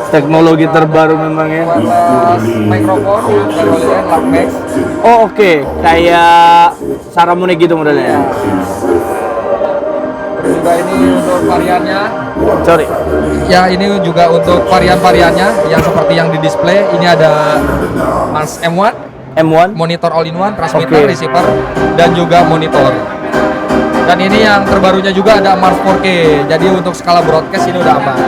Teknologi terbaru memang ya. Wireless mikrofon dari Hollyland Lagmax. Oh, oke. Kayak Saramonic gitu modelnya. Terus juga ini untuk variannya. Sorry. Ya, ini juga untuk varian-variannya yang seperti yang di display. Ini ada Mars M1, M1. monitor all-in-one, transmitter, Oke. receiver, dan juga monitor. Dan ini yang terbarunya juga ada Mars 4K. Jadi untuk skala broadcast ini udah aman.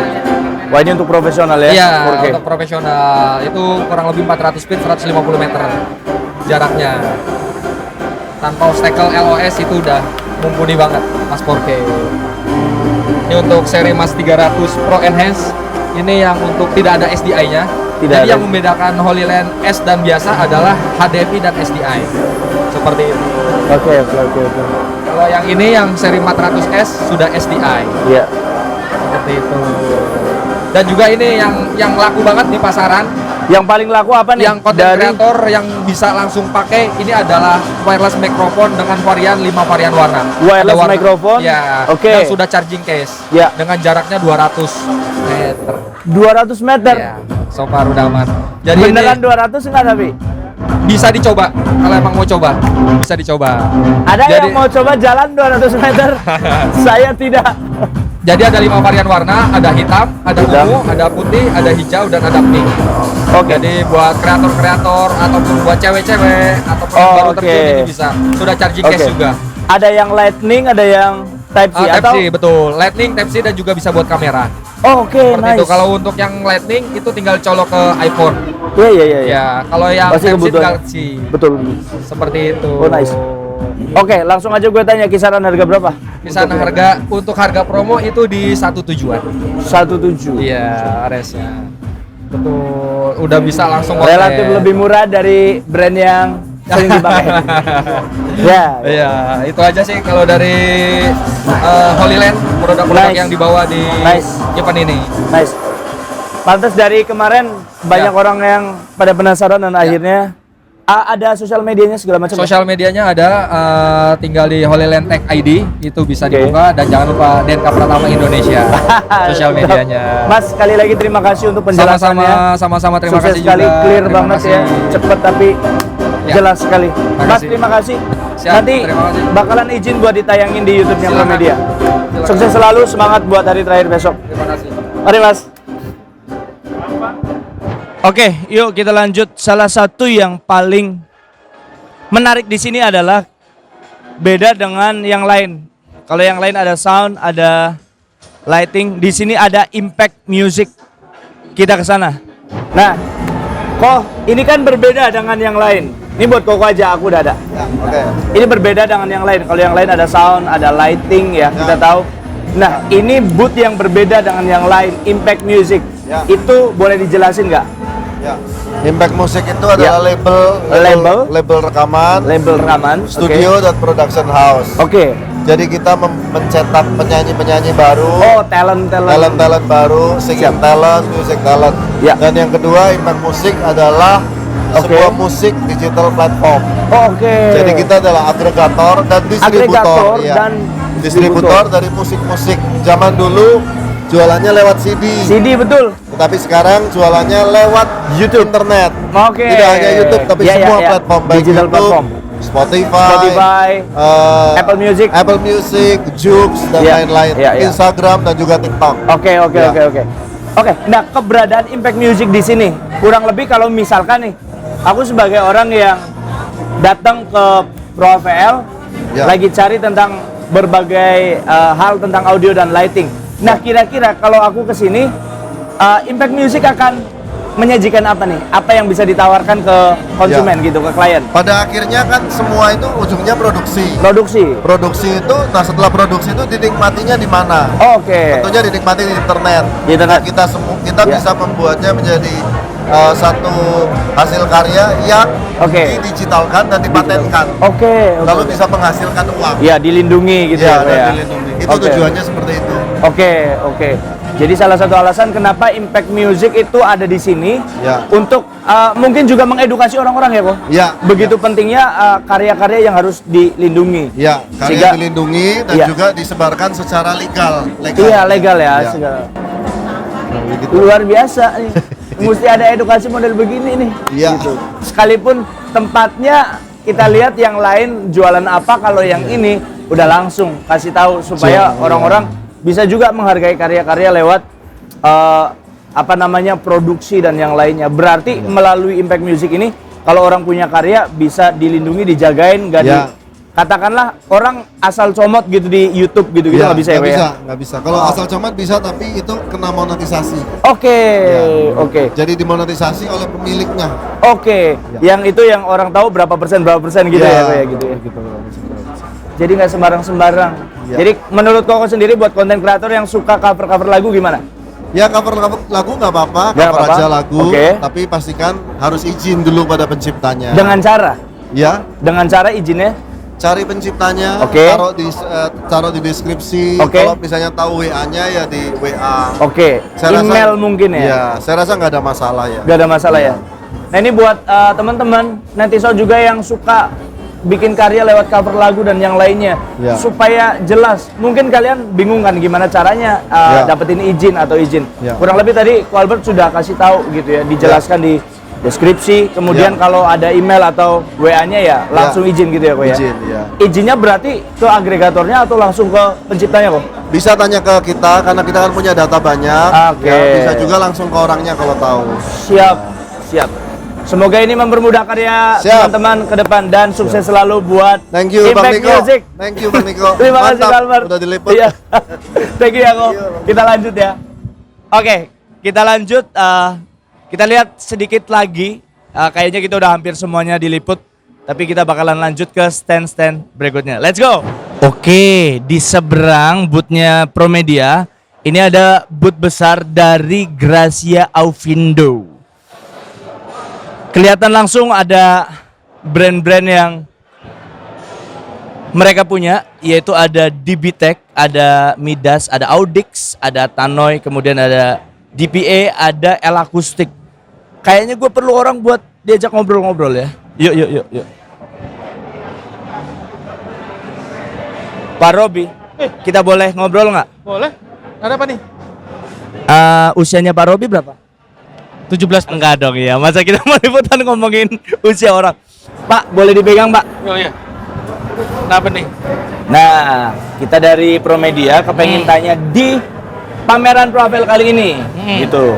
Wah, ini untuk profesional ya? Iya, 4K. untuk profesional. Itu kurang lebih 400 feet, 150 meter jaraknya. Tanpa obstacle LOS itu udah mumpuni banget Mas 4K. Ini untuk seri Mas 300 Pro Enhance. Ini yang untuk tidak ada SDI-nya. Tidak Jadi ada. yang membedakan Holyland S dan biasa adalah HDMI dan SDI. Seperti itu. Oke. Kalau yang ini yang seri 400S sudah SDI. Iya. Seperti itu. Dan juga ini yang laku banget di pasaran. Yang paling laku apa nih? Yang konten kreator yang bisa langsung pakai ini adalah wireless microphone dengan varian 5 varian warna. Wireless Ada warna, microphone? Ya. Oke. Yang sudah charging case. Ya. Dengan jaraknya 200 meter. 200 meter. Ya. So far udah aman. Jadi Beneran ini 200 enggak tapi? bisa dicoba. Kalau emang mau coba, bisa dicoba. Ada Jadi- yang mau coba jalan 200 meter? Saya tidak. Jadi ada 5 varian warna, ada hitam, ada Hitam. ungu, ada putih, ada hijau, dan ada pink. Oke. Jadi buat kreator-kreator ataupun buat cewek-cewek ataupun yang Oh, baru oke. terjun ini bisa. Sudah charging Oke. case juga. Ada yang lightning, ada yang type C Type atau? C, betul. Lightning, Type C, dan juga bisa buat kamera. Oh, oke, Seperti nice. itu. Kalau untuk yang Lightning itu tinggal colok ke iPhone. Iya. Ya, kalau yang Pasti Type C kebutuhan. tinggal C. Betul. Seperti itu. Oh, nice. Oke, langsung aja gue tanya kisaran harga berapa? Kisaran harga untuk harga promo itu di 1 tujuan. 17. Iya, resnya. Betul. Udah bisa langsung Relatif konten. lebih murah dari brand yang sering dipakai. Ya. Iya, itu aja sih kalau dari Holyland produk-produk Nice. yang dibawa di Nice. event ini. Nice. Pantes dari kemarin banyak Ya. orang yang pada penasaran dan akhirnya ada sosial medianya segala macam. Sosial medianya ada, tinggal di Holyland Tech ID, itu bisa Oke. dibuka, dan jangan lupa Denka Pratama Indonesia sosial Mantap. medianya. Mas, sekali lagi terima kasih untuk penjelasannya. Sama-sama terima Sukses kasih sekali, juga. clear Terima banget kasih. ya, cepet tapi Ya. jelas sekali. Terima Mas, kasih. terima kasih. Siap, Nanti terima kasih. bakalan izin buat ditayangin di YouTube-nya Silakan. Pramedia. Silakan. Sukses selalu, semangat buat hari terakhir besok. Terima kasih. Mari Mas. Oke, yuk kita lanjut. Salah satu yang paling menarik di sini adalah beda dengan yang lain. Kalau yang lain ada sound, ada lighting, di sini ada impact music. Kita ke sana. Nah, kok ini kan berbeda dengan yang lain. Ini buat Koko aja, aku udah ada. Oke. Ini berbeda dengan yang lain. Kalau yang lain ada sound, ada lighting ya, kita tahu. Nah, ini booth yang berbeda dengan yang lain, impact music. Ya. Itu boleh dijelasin nggak? Ya. Impact Music itu adalah Ya. label rekaman, Label rekaman, studio dan production house. Oke. Jadi kita mencetak penyanyi-penyanyi baru, Oh, talent. talent baru, singing Siap. talent, music talent. Ya. Dan yang kedua, Impact Music adalah Oke. sebuah musik digital platform. Oh, oke. Jadi kita adalah agregator dan distributor. Agregator ya. dan distributor dari musik-musik. Zaman dulu jualannya lewat CD. CD betul. Tetapi sekarang jualannya lewat YouTube, internet. Oke. Tidak hanya YouTube tapi Ya, semua ya. platform baik Digital YouTube, platform. Spotify, Apple Music. Apple Music, Joox dan Iya, lain-lain, iya, iya. Instagram dan juga TikTok. Oke. Ya. Oke, nah keberadaan Impact Music di sini kurang lebih kalau misalkan nih, aku sebagai orang yang datang ke Pro AVL Ya. lagi cari tentang berbagai hal tentang audio dan lighting. Nah, kira-kira kalau aku ke sini, Impact Music akan menyajikan apa nih? Apa yang bisa ditawarkan ke konsumen gitu, ke klien? Pada akhirnya kan semua itu ujungnya produksi. Produksi. Itu, nah setelah produksi itu dinikmatinya di mana? Oke. Tentunya dinikmati di internet. Di internet. Nah, kita Ya. bisa membuatnya menjadi satu hasil karya yang Oke. didigitalkan dan dipatenkan. Oke. Lalu bisa menghasilkan uang. Ya, dilindungi gitu Ya, ya. Pak, dan ya? dilindungi. Itu Oke. tujuannya seperti itu. Oke. Jadi salah satu alasan kenapa Impact Music itu ada di sini Ya. untuk mungkin juga mengedukasi orang-orang ya, kok. Ya. Begitu pentingnya karya-karya yang harus dilindungi. Ya, karya Sehingga- dilindungi dan Ya. juga disebarkan secara legal. Iya, legal ya. Ya. Segala. Begitu. Luar biasa nih. Mesti ada edukasi model begini nih. Iya. Gitu. Sekalipun tempatnya kita lihat yang lain jualan apa, kalau yang ini udah langsung kasih tahu supaya Iya. orang-orang bisa juga menghargai karya-karya lewat produksi dan yang lainnya. Berarti melalui Impact Music ini kalau orang punya karya bisa dilindungi, dijagain, nggak Ya. katakanlah orang asal comot gitu di YouTube gitu Ya, nggak bisa ya, Pak, ya? nggak bisa. Kalau asal comot bisa, tapi itu kena monetisasi. Oke. Jadi dimonetisasi oleh pemiliknya. Oke, yang itu yang orang tahu berapa persen gitu ya, Pak, ya gitu ya. Jadi nggak sembarang-sembarang. Ya. Jadi menurut Koko sendiri buat konten kreator yang suka cover-cover lagu gimana? Ya cover lagu nggak apa-apa, Nggak cover apa-apa. aja lagu, Oke. tapi pastikan harus izin dulu pada penciptanya. Dengan cara izinnya? Cari penciptanya, Oke. taruh di deskripsi. Oke. Kalau misalnya tahu WA-nya ya di WA. Oke, Saya email rasa- mungkin ya? Iya, saya rasa nggak ada masalah ya. Nggak ada masalah ya? Nah ini buat teman-teman netizen juga yang suka bikin karya lewat cover lagu dan yang lainnya, Ya. supaya jelas. Mungkin kalian bingung kan gimana caranya Ya. dapetin izin atau izin. Ya. Kurang lebih tadi Ko Albert sudah kasih tahu gitu ya, dijelaskan di deskripsi. Kemudian Ya. kalau ada email atau WA-nya ya langsung izin gitu ya, Ko ya. Izin, ya. Izinnya berarti ke agregatornya atau langsung ke penciptanya, Ko? Bisa tanya ke kita karena kita kan punya data banyak. Oke. Ya, bisa juga langsung ke orangnya kalau tahu. Siap. Semoga ini mempermudah karya Siap. teman-teman ke depan dan sukses selalu buat Thank you Bang Impact Niko. Music. Thank you Bang Niko. Terima kasih Mantap, Ko Albert. udah diliput. Iya. Thank you ya, Ko. Kita lanjut ya. Oke, kita lanjut. Kita lihat sedikit lagi. Kayaknya kita udah hampir semuanya diliput. Tapi kita bakalan lanjut ke stand-stand berikutnya. Let's go. Oke, di seberang boothnya Promedia, ini ada booth besar dari Gracia Aufindo. Kelihatan langsung ada brand-brand yang mereka punya, yaitu ada DBTech, ada Midas, ada Audix, ada Tannoy, kemudian ada DPA, ada El Acoustic. Kayaknya gue perlu orang buat diajak ngobrol-ngobrol ya. Yuk. Pak Robi, kita boleh ngobrol nggak? Boleh. Ada apa nih? Usianya Pak Robi berapa? 17. Enggak dong ya, masa kita mau liputan ngomongin usia orang. Pak, boleh dipegang Pak? Oh iya. Kenapa nih? Nah, kita dari Promedia kepengen tanya di pameran Pro AVL kali ini, gitu.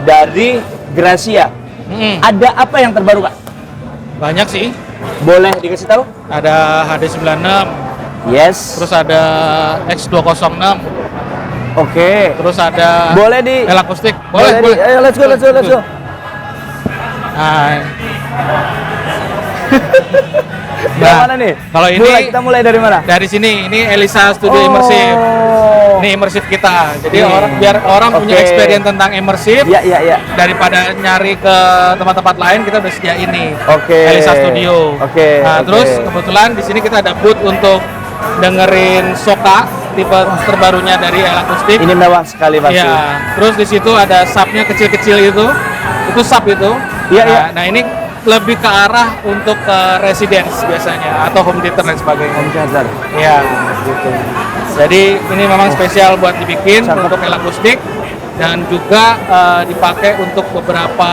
Dari Gracia, ada apa yang terbaru Kak? Banyak sih. Boleh dikasih tahu? Ada HD96, Yes. terus ada X206, Oke. terus ada Boleh di. El Acoustic. Boleh di. Ayo, let's go. Nah, Yang mana nih? kalau ini kita mulai dari mana? dari sini, ini Elisa Studio Immersive. Ini immersive kita. Jadi biar orang punya Oke. experience tentang immersive. Iya. Daripada nyari ke tempat-tempat lain, kita udah sedia ini. Oke. Elisa Studio. Oke, Nah, oke. terus kebetulan di sini kita ada booth untuk dengerin Soka tipe terbarunya dari El Acoustic. Ini mewah sekali pasti. Iya. Terus di situ ada subnya kecil-kecil itu sub itu. Iya. Nah, ini lebih ke arah untuk ke residence biasanya atau home theater dan sebagainya. Home theater. Iya, gitu. Jadi ini memang spesial buat dibikin Cakep. untuk El Acoustic dan juga dipakai untuk beberapa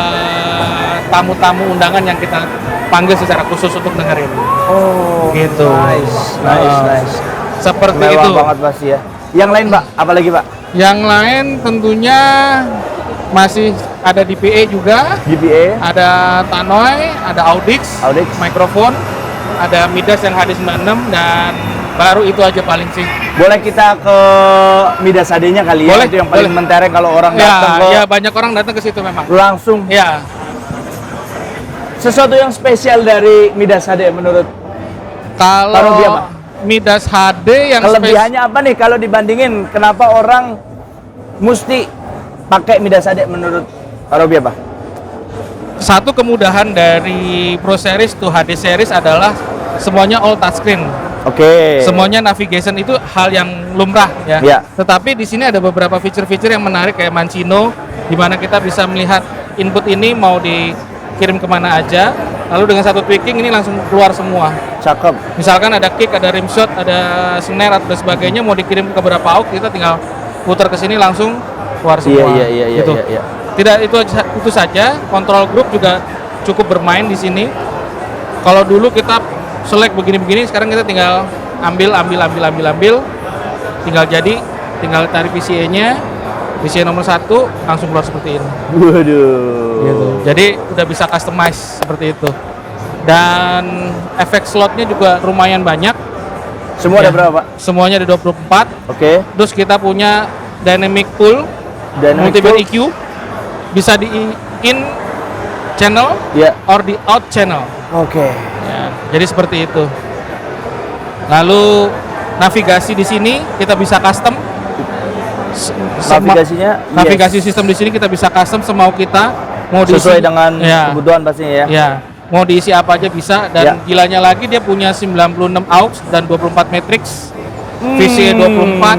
tamu-tamu undangan yang kita panggil secara khusus untuk dengerin. Oh, Gitu. nice. Seperti Mewah itu. banget pasti ya. Yang lain Pak, apalagi Pak? Yang lain tentunya masih ada DPA juga, GPA, ada Tannoy, ada Audix, mikrofon, ada Midas yang HD96 dan baru itu aja paling sih. boleh kita ke Midas HD-nya kali ya? Boleh, Itu yang paling boleh. mentereng kalau orang datang ke Ya banyak orang datang ke situ memang. langsung. Ya, Sesuatu yang spesial dari Midas HD menurut Taruh dia, Pak. kalau Midas HD yang kelebihannya apa nih kalau dibandingin kenapa orang mesti pakai Midas HD menurut Robi apa? satu kemudahan dari Pro Series to HD Series adalah semuanya all touchscreen. Oke. Semuanya navigation itu hal yang lumrah ya. Iya. Tetapi di sini ada beberapa fitur-fitur yang menarik kayak Mancino, di mana kita bisa melihat input ini mau dikirim kemana aja. Lalu dengan satu tweaking ini langsung keluar semua. Cakep. Misalkan ada kick, ada rim shot, ada snare dan sebagainya mau dikirim ke beberapa aux, kita tinggal putar ke sini langsung keluar semua. Iya, Gitu. iya. Tidak itu saja, control group juga cukup bermain di sini. Kalau dulu kita select begini-begini, sekarang kita tinggal ambil, tinggal tarik PCA-nya, PCA nomor 1 langsung keluar seperti ini. Waduh. Gitu. Jadi udah bisa customize seperti itu. Dan efek slotnya juga lumayan banyak. Semua ada Ya. berapa, Pak? Semuanya ada 24. Oke. Terus kita punya dynamic pool, multi band EQ, bisa di in channel Iya. or di out channel. Oke. Ya, jadi seperti itu. Lalu navigasi di sini kita bisa custom. Navigasinya Navigasi sistem di sini kita bisa custom semau kita. Mau sesuai diisi- dengan ya, kebutuhan pastinya ya. ya. Mau diisi apa aja bisa dan Ya. gilanya lagi dia punya 96 aux dan 24 matrix. VCA 24,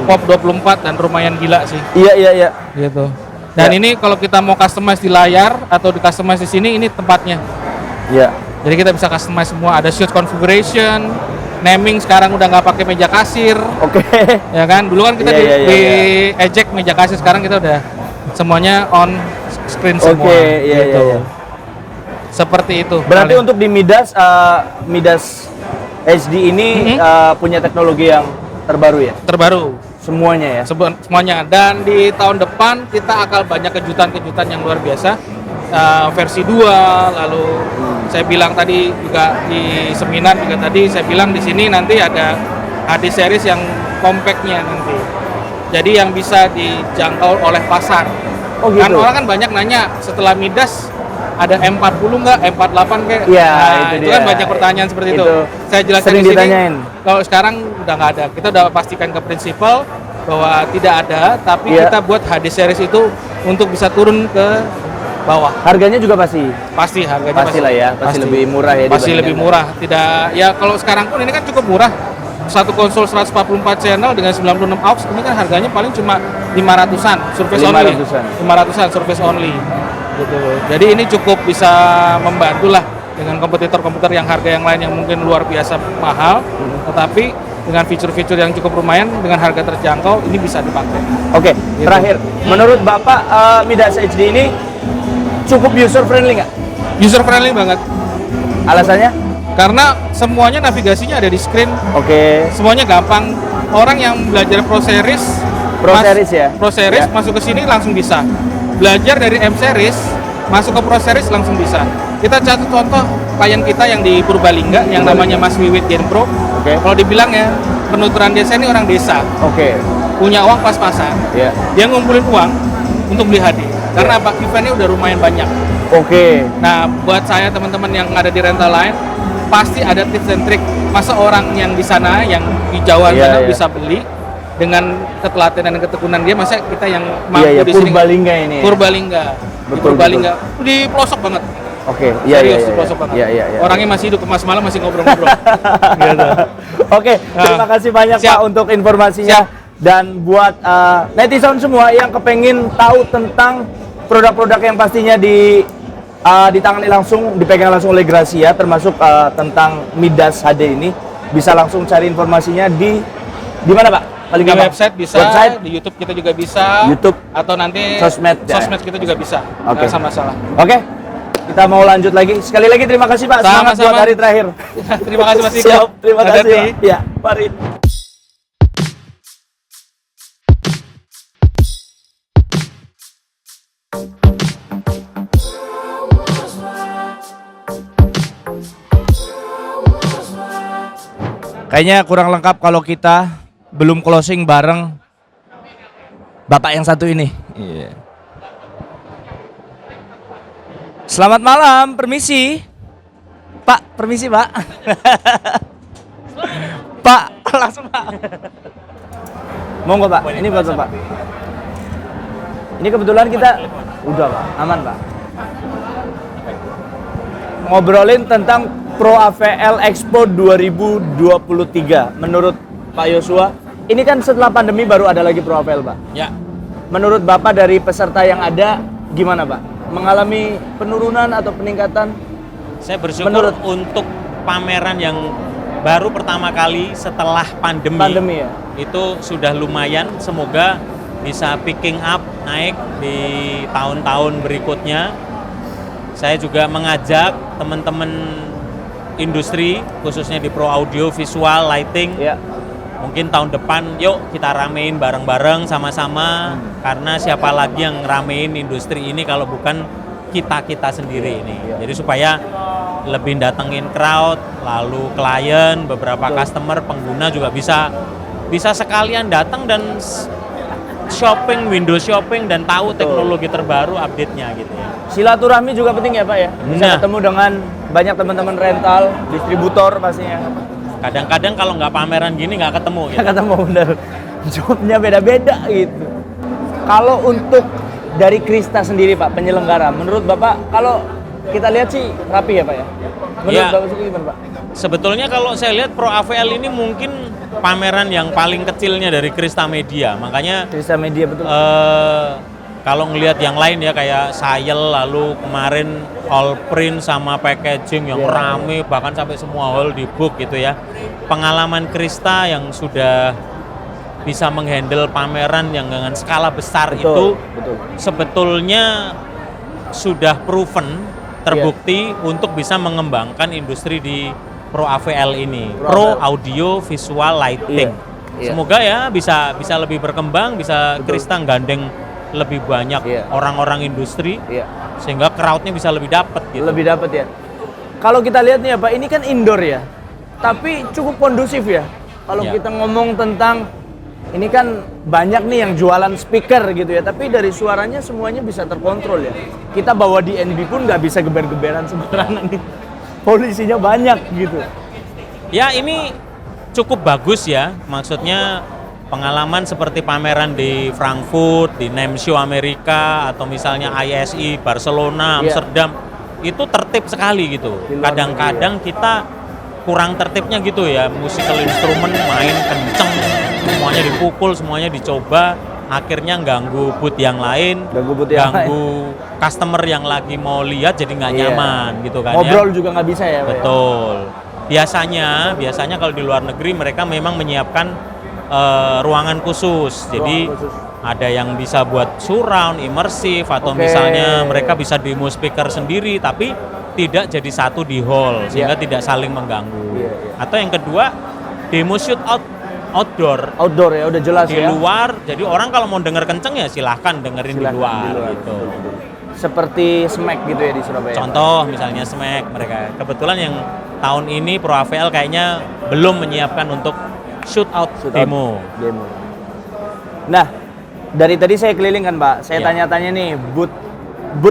pop 24 dan lumayan gila sih. Iya. Gitu. Dan Ya. ini kalau kita mau customize di layar atau di customize di sini, ini tempatnya. Iya. Jadi kita bisa customize semua. Ada shoot configuration, naming sekarang udah nggak pakai meja kasir, Oke. ya kan? Dulu kan kita Iya, di iya. eject meja kasir, sekarang kita udah semuanya on screen semua. Oke, iya, gitu. iya. Seperti itu. Berarti paling. untuk di Midas HD ini punya teknologi yang terbaru ya? terbaru Semuanya ya? semuanya. Dan di tahun depan kita akan banyak kejutan-kejutan yang luar biasa. Versi 2, lalu saya bilang tadi juga di seminar juga tadi saya bilang di sini nanti ada HD series yang compactnya nanti. Jadi yang bisa dijangkau oleh pasar. Oh, gitu. Kan orang kan banyak nanya setelah Midas ada M40 nggak, M48 kayak. Iya, Nah, itu itu dia. kan banyak pertanyaan seperti itu. Itu Saya jelaskan sering di sini. ditanyain. Kalau sekarang udah nggak ada. Kita udah pastikan ke prinsipal bahwa tidak ada, tapi Iya. kita buat HD series itu untuk bisa turun ke bawah. Harganya juga pasti? Pasti harganya Pasti lah ya, pasti lebih murah ya Pasti dibandingkan- lebih murah. Tidak ya kalau sekarang pun ini kan cukup murah. Satu konsol 144 channel dengan 96 aux ini kan harganya paling cuma 500-an, surface only. 500-an. 500-an surface only. Gitu. Jadi ini cukup bisa membantu lah dengan kompetitor-kompetitor yang harga yang lain yang mungkin luar biasa mahal, tetapi dengan fitur-fitur yang cukup lumayan dengan harga terjangkau ini bisa dipakai. Oke, terakhir, menurut Bapak Midas HD ini cukup user friendly nggak? User friendly banget. Alasannya? Karena semuanya navigasinya ada di screen. Oke. Semuanya gampang. Orang yang belajar Pro Series, Pro Series ya? Pro Series Ya. masuk ke sini langsung bisa. Belajar dari M Series, masuk ke Pro Series langsung bisa. Kita satu contoh klien kita yang di Purbalingga yang namanya Mas Wiwit Gen Pro. Oke. Kalau dibilang ya, penuturan desa ini orang desa, Oke. punya uang pas-pasan. Ya. Dia ngumpulin uang untuk beli HD. Karena apa? Eventnya udah lumayan banyak. Oke. Nah, buat saya teman-teman yang ada di rental line, pasti ada tips and trik. Masa orang yang di sana, yang di Jawa Iya, sana iya. bisa beli dengan ketelatenan dan ketekunan dia, masa kita yang mampu Iya, di sini? Purbalingga ini. Purbalingga. Di Betul, Purbalingga. Di pelosok banget. Oke, iya, Serius, iya, di pelosok banget. iya, iya, iya. Orangnya masih hidup, Mas malam masih ngobrol-ngobrol. Gitu. Oke, terima kasih banyak Siap. Pak untuk informasinya. Siap. Dan buat netizen semua yang kepengin tahu tentang produk-produk yang pastinya ditangani langsung, dipegang langsung oleh Gracia, termasuk tentang Midas HD ini, bisa langsung cari informasinya di mana Pak? Paling Di gampang? website bisa, Website? di YouTube kita juga bisa, YouTube. atau nanti Sosmed, ya. sosmed kita juga bisa. Oke. Nggak masalah. Oke, Kita mau lanjut lagi. Sekali lagi terima kasih Pak. Semangat Sama-sama. buat hari terakhir. Terima kasih Mas Iko. Siap, terima kasih Hati-hati. Pak. Ya, mari. Kayaknya kurang lengkap kalau kita belum closing bareng Bapak yang satu ini. Iya. Selamat malam, permisi. Pak, permisi Pak. Pak, langsung Pak. Monggo Pak, ini buat Pak. Ini kebetulan kita udah Pak, aman Pak. Ngobrolin tentang Pro AVL Expo 2023. Menurut Pak Yosua, ini kan setelah pandemi baru ada lagi Pro AVL Pak. Ya, Menurut Bapak dari peserta yang ada gimana Pak? Mengalami penurunan atau peningkatan? saya bersyukur Menurut- untuk pameran yang baru pertama kali setelah Pandemi ya? itu sudah lumayan. Semoga bisa picking up, naik di tahun-tahun berikutnya. Saya juga mengajak teman-teman industri, khususnya di Pro Audio, Visual, Lighting, Ya. mungkin tahun depan yuk kita ramein bareng-bareng sama-sama, karena siapa lagi yang ramein industri ini kalau bukan kita-kita sendiri ini. Iya. Jadi supaya lebih datengin crowd, lalu klien, beberapa Betul. customer, pengguna juga bisa sekalian datang dan shopping, window shopping, dan tahu Betul. teknologi terbaru, update-nya gitu ya. Silaturahmi juga penting ya Pak ya? Bisa Nah. ketemu dengan banyak teman-teman rental, distributor pastinya. Kadang-kadang kalau nggak pameran gini nggak ketemu gitu. Ketemu bener. Jobnya beda-beda gitu. Kalau untuk dari Krista sendiri Pak, penyelenggara, menurut Bapak kalau kita lihat sih rapi ya Pak ya? Menurut Ya. Bapak sendiri gimana Pak? Sebetulnya kalau saya lihat Pro AVL ini mungkin pameran yang paling kecilnya dari Krista Media. Makanya Krista Media betul. kalau ngelihat yang lain ya kayak Sayel, lalu kemarin All Print sama packaging yang Iya. rame, bahkan sampai semua hall di book gitu ya. Pengalaman Krista yang sudah bisa menghandle pameran yang dengan skala besar itu betul. sebetulnya sudah proven, terbukti untuk bisa mengembangkan industri di Pro AVL ini, Pro Audio Visual Lighting. Iya. Semoga ya bisa lebih berkembang, bisa Betul. Krista gandeng lebih banyak Iya. orang-orang industri, Iya. sehingga crowd-nya bisa lebih dapat gitu. Lebih dapat ya. Kalau kita lihat nih ya Pak, ini kan indoor ya. Tapi cukup kondusif ya. Kalau Ya. kita ngomong tentang ini kan banyak nih yang jualan speaker gitu ya, tapi dari suaranya semuanya bisa terkontrol ya. Kita bawa di NB pun nggak bisa geber-geberan sembarangan nih. Polisinya banyak gitu. Ya ini cukup bagus ya, maksudnya pengalaman seperti pameran di Frankfurt, di NAMM Show Amerika, atau misalnya ISI Barcelona, Iya. Amsterdam, itu tertib sekali gitu. Di luar Kadang-kadang kita kurang tertibnya gitu ya, musical instrument main kenceng, semuanya dipukul, semuanya dicoba, akhirnya ganggu booth yang lain, Ganggu booth yang ganggu customer yang lagi mau lihat jadi nggak Iya. nyaman gitu kan ya. Ngobrol juga nggak bisa ya Pak ya? Betul. Biasanya kalau di luar negeri mereka memang menyiapkan ruangan khusus. Jadi Ruangan khusus. ada yang bisa buat surround, imersif, atau Oke. misalnya mereka bisa demo speaker sendiri, tapi tidak jadi satu di hall sehingga tidak saling mengganggu. Iya, iya. Atau yang kedua, demo shoot outdoor Outdoor ya, udah jelas di ya. luar. Jadi orang kalau mau denger kenceng ya silahkan dengerin di Silakan, luar, di luar. gitu. Seperti Smack gitu ya di Surabaya. Contoh misalnya Smack, mereka kebetulan yang tahun ini Pro AVL kayaknya belum menyiapkan untuk shootout Shoot out. demo. Demo. Nah, dari tadi saya keliling kan Pak, saya Ya. tanya-tanya nih booth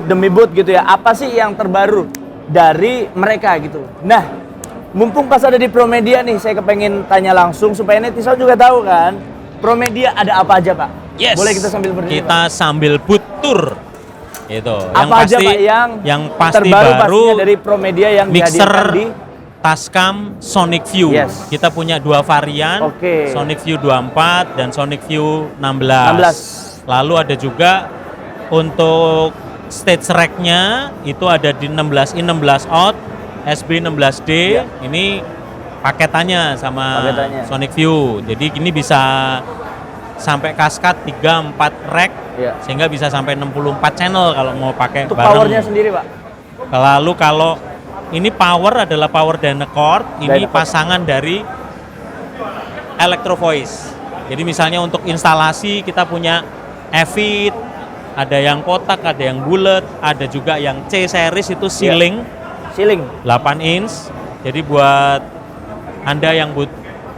demi booth gitu ya, apa sih yang terbaru dari mereka gitu. Nah, mumpung pas ada di Promedia nih, saya kepengen tanya langsung supaya netizen juga tahu kan, Promedia ada apa aja Pak? Yes. Boleh kita sambil berdiri Pak? Kita sambil booth tour. Itu. Apa aja Pak yang pasti terbaru baru pastinya dari Promedia yang mixer dihadirkan di Tascam Sonic View. Yes. Kita punya dua varian, Oke. Sonic View 24 dan Sonic View 16. Lalu ada juga untuk stage rack-nya itu ada di 16 in 16 out, SB 16D. Ya. Ini paketannya sama Paketannya. Sonic View. Jadi ini bisa sampai kaskat 3-4 rack, Ya. sehingga bisa sampai 64 channel kalau mau pakai Untuk bareng. powernya sendiri Pak? Lalu kalau ini power adalah power Dynacord, ini Dynacord. pasangan dari Electro Voice. Jadi misalnya untuk instalasi kita punya EVIT, ada yang kotak, ada yang bulat, ada juga yang C series itu ceiling, Ceiling. 8 inch. Jadi buat Anda yang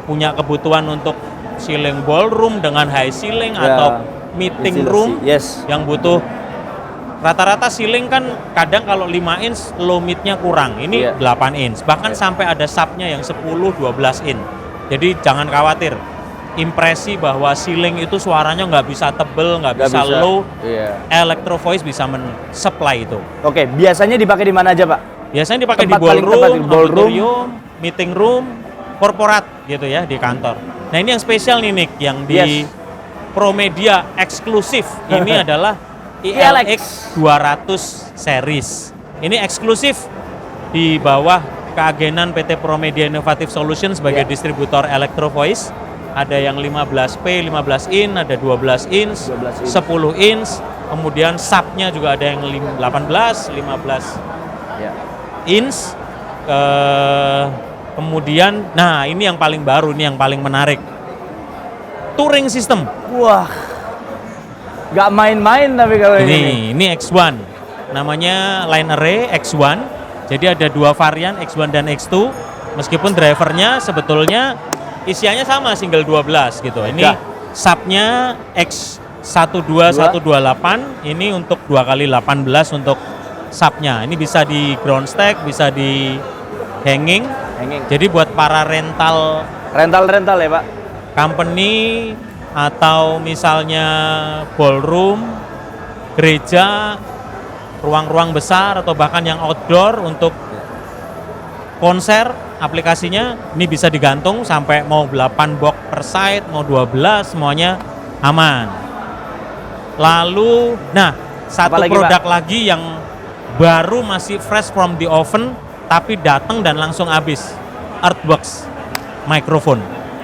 punya kebutuhan untuk ceiling ballroom dengan high ceiling Ya, atau meeting room Yes. yang butuh rata-rata ceiling kan kadang kalau 5 inch low mid-nya kurang. Ini Iya. 8 inch. Bahkan sampai ada sub-nya yang 10-12 inch. Jadi jangan khawatir. Impresi bahwa ceiling itu suaranya nggak bisa tebel, nggak bisa low. Iya. Electro Voice bisa men-supply itu. Oke, biasanya dipakai di mana aja, Pak? Biasanya dipakai di Tempat paling tepat ballroom, di ballroom. auditorium, meeting room, korporat gitu ya di kantor. Nah ini yang spesial nih Nick, yang di Yes. Promedia eksklusif. Ini adalah ILX 200 series. Ini eksklusif di bawah keagenan PT Promedia Innovative Solutions sebagai distributor Electro Voice. Ada yang 15P, 15 in, ada 12 inch, 12 inch. 10 inch, kemudian sub-nya juga ada yang 18, 15 Ya. inch. Kemudian, nah ini yang paling baru, ini yang paling menarik. Touring system. Wah. Gak main-main tapi kalau ini. Ini X1. Namanya line array X1. Jadi ada dua varian X1 dan X2. Meskipun drivernya sebetulnya isiannya sama single 12 gitu. Ini Ya. subnya X12128. Ini untuk 2x18 untuk subnya. Ini bisa di ground stack, bisa di hanging. Jadi buat para rental Rental ya, Pak? company atau misalnya ballroom, gereja, ruang-ruang besar atau bahkan yang outdoor untuk konser, aplikasinya ini bisa digantung sampai mau 8 box per side, mau 12, semuanya aman. Lalu, nah satu Apalagi, produk lagi yang baru masih fresh from the oven tapi datang dan langsung habis, Earthworks microphone.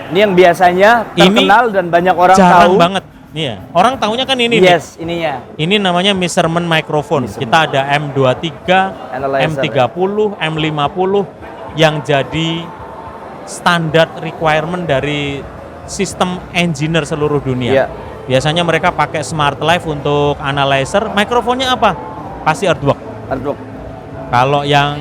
Ini yang biasanya terkenal dan banyak orang Jarang tahu. banget. Iya, orang tahunya kan ini nih. Yes, ininya. Ini namanya measurement microphone. Kita ada M23, Analyzer. M30, M50 yang jadi standar requirement dari sistem engineer seluruh dunia. Iya. Biasanya mereka pakai Smart Life untuk analyzer. Mikrofonnya apa? Pasti Earthworks. Kalau yang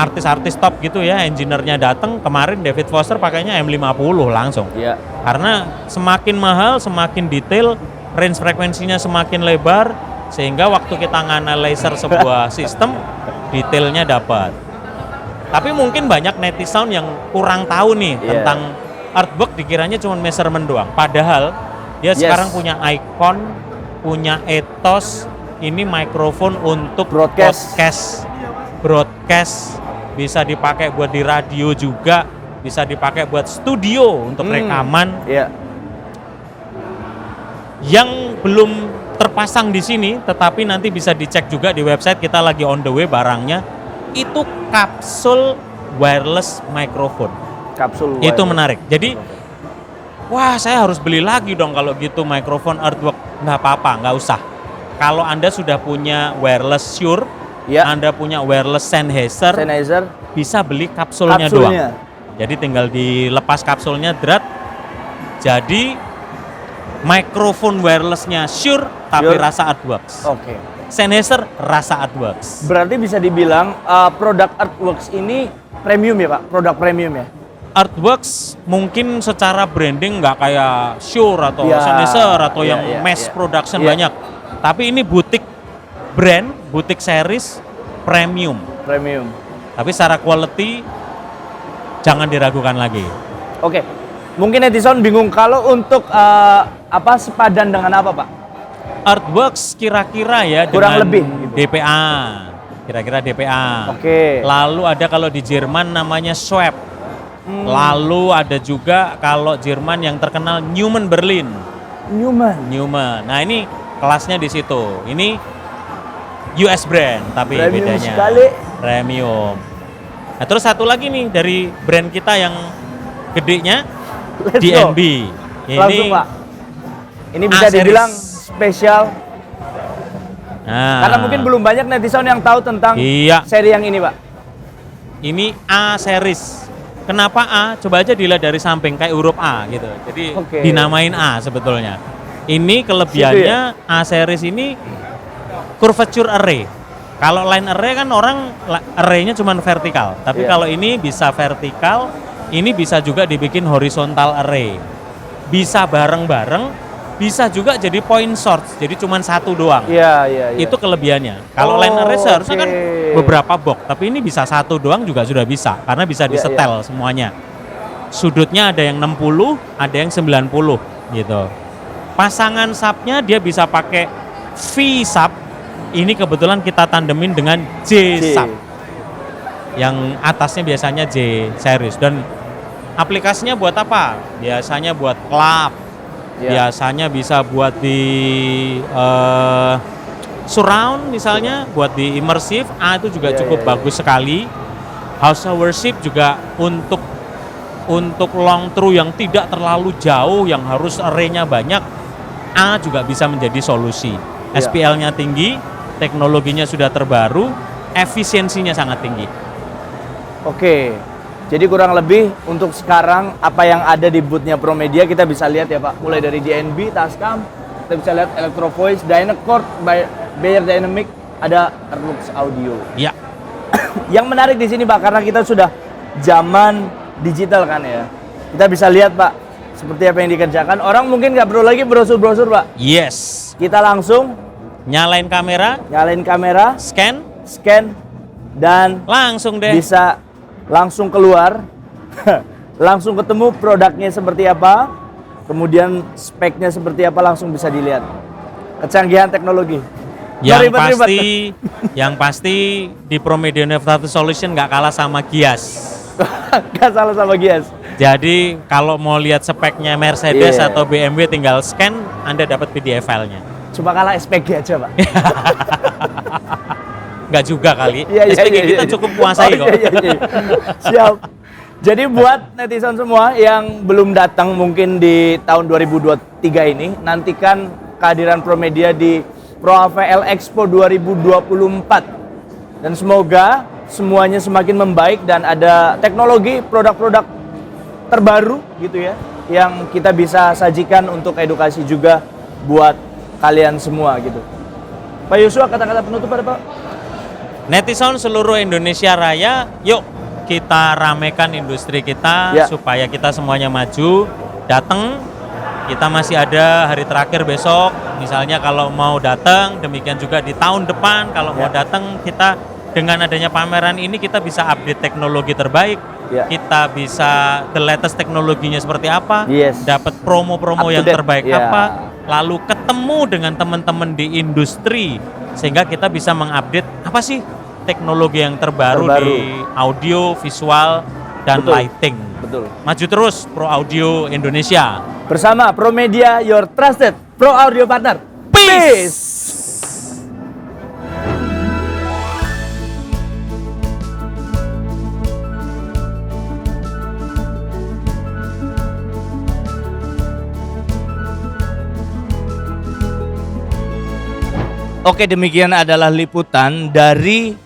artis-artis top gitu ya, engineer-nya datang, kemarin David Foster pakainya M50 langsung. Iya. Karena semakin mahal, semakin detail, range frekuensinya semakin lebar, sehingga waktu kita nganalizer sebuah sistem, detailnya dapat. Tapi mungkin banyak netizen yang kurang tahu nih tentang Earthworks, dikiranya cuma measurement doang. Padahal dia sekarang punya Icon, punya Ethos, ini mikrofon untuk broadcast, bisa dipakai buat di radio juga, bisa dipakai buat studio untuk rekaman. Yang belum terpasang di sini, tetapi nanti bisa dicek juga di website kita, lagi on the way barangnya. Itu kapsul wireless microphone. Itu menarik. Jadi, wah saya harus beli lagi dong kalau gitu mikrofon Earthworks. Nggak apa-apa, nggak usah. Kalau Anda sudah punya wireless Shure, Anda punya wireless Sennheiser, bisa beli kapsulnya doang. Jadi tinggal dilepas kapsulnya, drat. Jadi mikrofon wirelessnya Shure, tapi rasa Earthworks. Sennheiser rasa Earthworks. Berarti bisa dibilang produk Earthworks ini premium ya, Pak? Produk premium ya? Earthworks mungkin secara branding nggak kayak Shure atau Sennheiser atau yang mass production banyak. Tapi ini butik brand, butik series premium. Tapi secara quality jangan diragukan lagi. Oke. Mungkin netizen bingung kalau untuk sepadan dengan apa, Pak? Earthworks kira-kira ya Kurang dengan lebih DPA. Kira-kira DPA. Oke. Lalu ada kalau di Jerman namanya Schwab. Lalu ada juga kalau Jerman yang terkenal Neumann Berlin. Neumann. Nah, ini kelasnya di situ. Ini US brand tapi Premium bedanya sekali. Premium. Nah, terus satu lagi nih dari brand kita yang gedenya, Let's DNB. Langsung, Pak. Ini bisa A-series. dibilang spesial. Nah, Karena mungkin belum banyak netizen yang tahu tentang Iya. seri yang ini, Pak. Ini A series. Kenapa A? Coba aja dilihat dari samping kayak huruf A gitu. Jadi Oke. dinamain A sebetulnya. Ini kelebihannya Situ A series ini curvature array. Kalau line array kan orang array-nya cuma vertikal, tapi Iya. kalau ini bisa vertikal, ini bisa juga dibikin horizontal array. Bisa bareng-bareng, bisa juga jadi point source, jadi cuma satu doang. Iya. Itu kelebihannya. Kalau Oh, line array seharusnya kan oke. beberapa box, tapi ini bisa satu doang juga sudah bisa karena bisa Iya, disetel semuanya. Sudutnya ada yang 60, ada yang 90 gitu. Pasangan subnya dia bisa pakai V sub. Ini kebetulan kita tandemin dengan J J. sub. Yang atasnya biasanya J series dan aplikasinya buat apa? Biasanya buat club. Iya. Biasanya bisa buat di surround misalnya, buat di immersive. itu juga Iya, cukup iya, bagus sekali. House of Worship juga untuk long through yang tidak terlalu jauh, yang harus array-nya banyak, juga bisa menjadi solusi. Iya. SPL-nya tinggi, teknologinya sudah terbaru, efisiensinya sangat tinggi. Oke. Jadi kurang lebih untuk sekarang apa yang ada di booth-nya Promedia kita bisa lihat ya, Pak. Mulai dari DNB, Tascam, kita bisa lihat Electro Voice, Dynacord, Bayer Dynamic, ada Erlux Audio. Ya, Yang menarik di sini, Pak, karena kita sudah zaman digital kan ya. Kita bisa lihat, Pak, seperti apa yang dikerjakan. Orang mungkin nggak perlu lagi brosur-brosur, Pak. yes. Kita langsung Nyalain kamera, nyalain kamera, scan, scan, dan langsung deh. bisa langsung keluar, langsung ketemu produknya seperti apa, kemudian speknya seperti apa, langsung bisa dilihat. Kecanggihan teknologi. Nggak ribet-ribet. Yang pasti di Promedia Navigation Solution nggak kalah sama Gias. Nggak salah sama Gias. Jadi kalau mau lihat speknya Mercedes Iya. atau BMW tinggal scan, Anda dapat PDF filenya. Cuma kalah SPG aja, Pak. Nggak juga kali. Iya, SPG iya, kita iya. cukup kuasai kok. Iya. Siap. Jadi buat netizen semua yang belum datang mungkin di tahun 2023 ini, nantikan kehadiran Promedia di Pro AVL Expo 2024. Dan semoga semuanya semakin membaik dan ada teknologi, produk-produk terbaru gitu ya, yang kita bisa sajikan untuk edukasi juga buat kalian semua gitu. Pak Yosua, kata-kata penutup ada, Pak? Netizen seluruh Indonesia Raya, yuk kita ramekan industri kita Ya. supaya kita semuanya maju. Datang, kita masih ada hari terakhir besok. Misalnya kalau mau datang, demikian juga di tahun depan kalau mau Ya. datang, kita dengan adanya pameran ini kita bisa update teknologi terbaik. Ya. Kita bisa the latest teknologinya seperti apa, Yes. dapat promo-promo Up to yang date. terbaik Ya. apa, lalu ketemu dengan teman-teman di industri sehingga kita bisa mengupdate apa sih teknologi yang terbaru. Di audio, visual, dan Betul. lighting. Betul. Maju terus Pro Audio Indonesia. Bersama Promedia, your trusted Pro Audio partner. Peace. Oke, demikian adalah liputan dari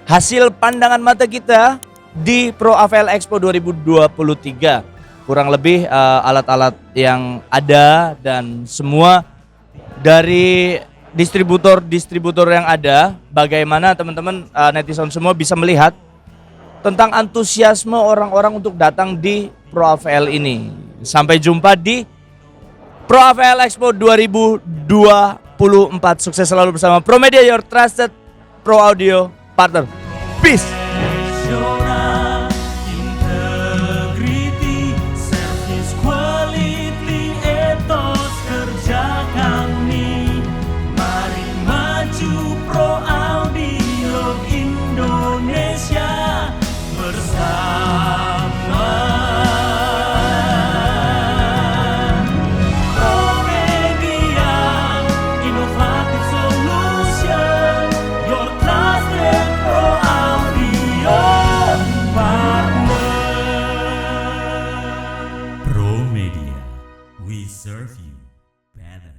hasil pandangan mata kita di Pro AVL Expo 2023. Kurang lebih alat-alat yang ada dan semua dari distributor yang ada, bagaimana teman-teman netizen semua bisa melihat tentang antusiasme orang-orang untuk datang di Pro AVL ini. Sampai jumpa di Pro AVL Expo 2024. Sukses selalu bersama Promedia, your trusted Pro Audio partner. Peace. Integrity, service quality, etos kerja kami. Mari maju Pro Audio Indonesia bersama. Promedia, inovatif solution, your trusted Pro Audio partner. Promedia, we serve you better.